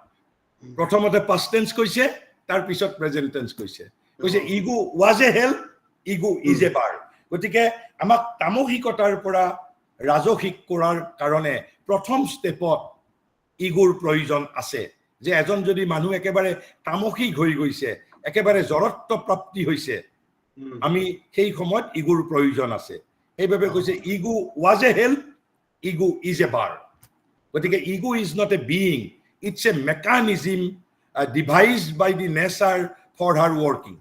Prothomote past tense koise, tar pisot present tense koise. Koise ego was a help, ego is a bar. Gotike amak tamokikotar pora ৰাজসিক কৰাৰ কাৰণে প্ৰথম ষ্টেপত ইগোৰ প্ৰয়োজন আছে যে এজন যদি মানুহ একেবাৰে তামসিক হৈ গৈছে একেবাৰে জড়ত্ব প্ৰাপ্তি হৈছে আমি সেই সময়ত ইগোৰ প্ৰয়োজন আছে সেইভাবে কৈছে ego was a help ego is a bar গতিকে ego is not a being it's a mechanism devised by the nature for her working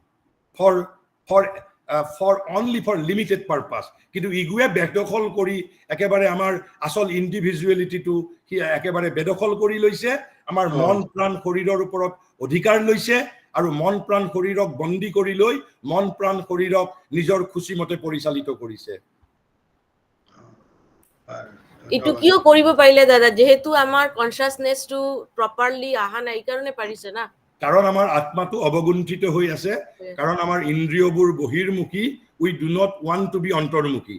for only for limited purpose কিন্তু ইগোয়ে বেদখল কৰি একেবাৰে আমাৰ আসল ইন্ডিভিজুৱেলিটিটো কি একেবাৰে বেদখল কৰি লৈছে আমাৰ মন প্ৰাণ শৰীৰৰ ওপৰত অধিকাৰ লৈছে আৰু মন প্ৰাণ শৰীৰক বন্দী কৰি লৈ মন প্ৰাণ শৰীৰক নিজৰ খুচি মতে পৰিচালিত কৰিছে ইটো কিয় কৰিব পাৰিলে দাদা যেহেতু আমাৰ কনসাসনেসটো প্ৰপাৰলি আহা নাই কাৰণে পাৰিছে না কাৰণ আমাৰ আত্মাটো অবগুণ্ঠিত হৈ আছে কাৰণ আমাৰ ইন্দ্ৰিয়বোৰ বহিৰ্মুখী we do not want to be অন্তৰ্মুখী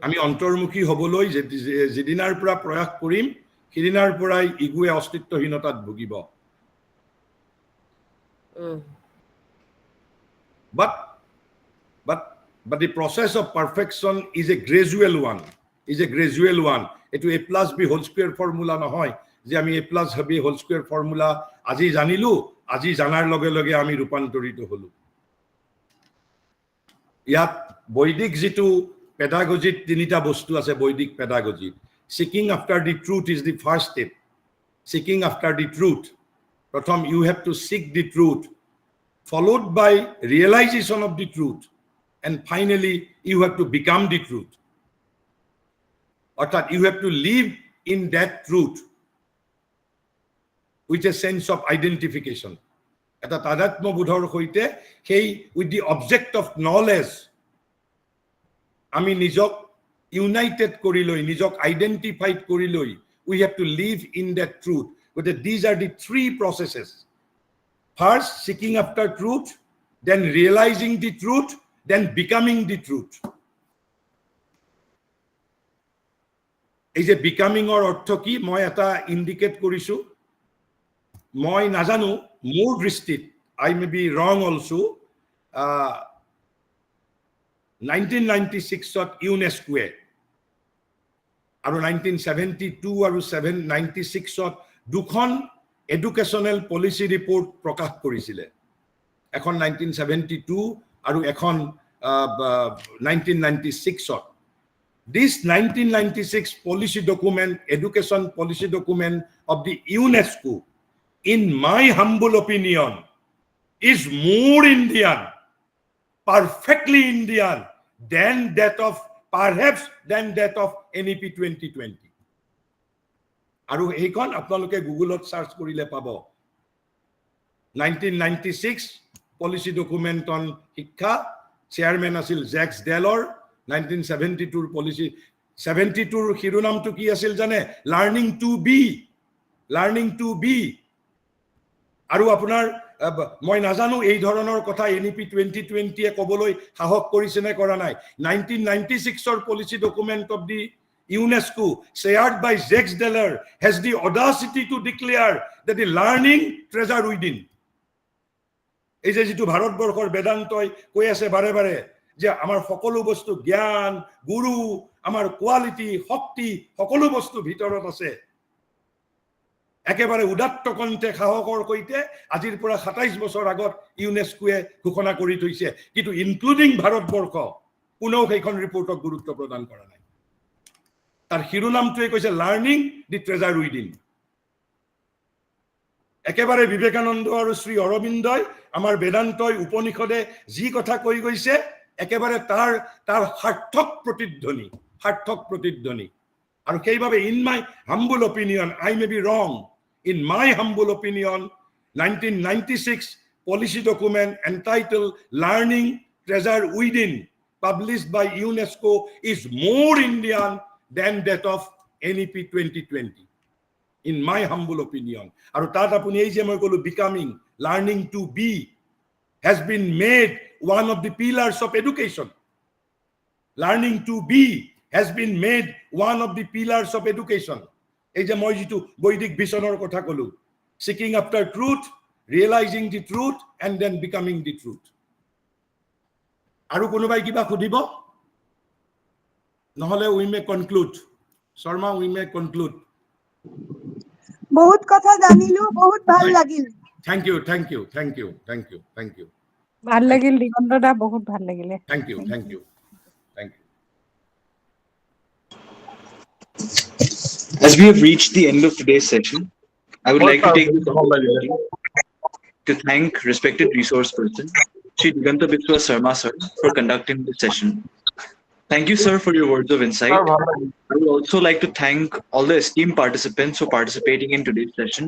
আমি অন্তৰ্মুখী হবলৈ যেদিনাৰ পৰা প্ৰয়াস কৰিম সেদিনাৰ পৰাই ইগোৱে অস্তিত্বহীনতাত ভুগিব but the process of perfection is a gradual one এটো a plus b whole square formula নহয় যে আমি a plus b whole square formula আজি জানিলো আজি জানাৰ লগে লগে আমি ৰূপান্তৰিত হলো ইয়াত বৈদিক যিটো পেডাগজিত তিনিটা বস্তু আছে বৈদিক pedagogy seeking after the truth is the first step seeking after the truth প্ৰথম you have to seek the truth followed by realization of the truth and finally you have to become the truth অর্থাৎ you have to live in that truth with a sense of identification এটা তাদাত্ম্যবোধৰ সৈতে সেই with the object of knowledge আমি নিজক ইউনাইটেড কৰি লৈ নিজক আইডেন্টিফাইড কৰি লৈ we have to live in that truth but these are the three processes first seeking after truth then realizing the truth then becoming the truth এই যে becoming or অৰ্থ কি মই এটা ইন্ডিকেট কৰিছো মই নাজানো মোৰ দৃষ্টিত I may be wrong also 1996 to UNESCO আৰু 1972 আৰু 96ত দুখন এডুকেশ্যনেল পলিচি ৰিপৰ্ট প্ৰকাশ কৰিছিলে, এখন 1972 আৰু এখন 1996ত। This 1996 policy document, education policy document of the UNESCO, in my humble opinion, is more Indian, perfectly Indian than that of NEP 2020. আৰু এইখন আপোনালোকে গুগলত সাৰ্চ কৰিলে পাব। 1996 পলিচি ডকুমেন্ট অন শিক্ষা, চেয়াৰমেন আছিল জেক্স ডেলৰ। 1972 পলিচি 72 শিৰোনামটো কি আছিল জানে? Learning to be, learning to be. আৰু আপোনাৰ মই নাজানো এই ধৰণৰ কথা NEP 2020 ক'বলৈ সাহস কৰিছে নে কৰা নাই। 1996 policy document of the UNESCO, shared by Jacques Delors, has the audacity to declare that the learning treasure within. এই যে যিটো ভাৰতবৰ্ষৰ বেদান্তই কৈ আছে বাৰে বাৰে যে আমাৰ সকলো বস্তু জ্ঞান, গুৰু, আমাৰ কোৱালিটি, শক্তি সকলো বস্তু ভিতৰত আছে। একেবাৰে উদাত্ত কণ্ঠে সাহসৰ সৈতে আজিৰ পৰা 27 বছৰ আগত ইউনেস্কোৱে ঘোষণা কৰি থৈছে, কিন্তু ইনক্লুডিং ভাৰতবৰ্ষ কোনেও সেইখন ৰিপৰ্টক গুৰুত্ব প্ৰদান কৰা নাই। তাৰ শিৰোনামটোৱে কৈছে লাৰ্নিং দি ট্ৰেজাৰ উইদিন। একেবাৰে বিবেকানন্দ আৰু শ্ৰী অৰবিন্দই আমাৰ বেদান্তই উপনিষদে যি কথা কৈ গৈছে একেবাৰে তাৰ সাৰ্থক প্ৰতিধ্বনি, সাৰ্থক প্ৰতিধ্বনি। আৰু সেইবাবে in my humble opinion, I may be wrong, in my humble opinion 1996 policy document entitled Learning Treasure Within, published by UNESCO, is more Indian than that of NEP 2020, in my humble opinion. আৰু তাত আপুনি এই যে মই ক'লো becoming, learning to be, has been made one of the pillars of education. Learning to be has been made one of the pillars of education. এই যে মই যিটো বৈদিক ভিশনৰ কথা ক'লো, seeking after truth, realizing the truth, and then becoming the truth. আৰু কোনোবাই কিবা সুধিব? নহলে we may conclude. Sharma, we may conclude. বহুত কথা জানিলো, বহুত ভাল লাগিল। Thank you, thank you, thank you, thank you, thank you. ভাল লাগিল দিগন্তদা, বহুত ভাল লাগিলে। Thank you, thank you, thank you. As we have reached the end of today's session, I would like to take this opportunity to thank respected resource person, Shri Diganta Biswa Sarma sir, for conducting this session. Thank you, sir, for your words of insight. I would also like to thank all the esteemed participants for participating in today's session.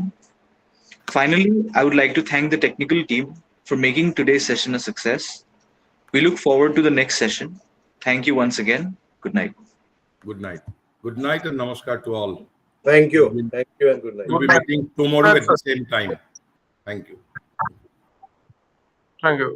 Finally, I would like to thank the technical team for making today's session a success. We look forward to the next session. Thank you once again. Good night. Good night. Good night and namaskar to all. Thank you. Thank you and good night. We'll be meeting tomorrow at the same time. Thank you. Thank you.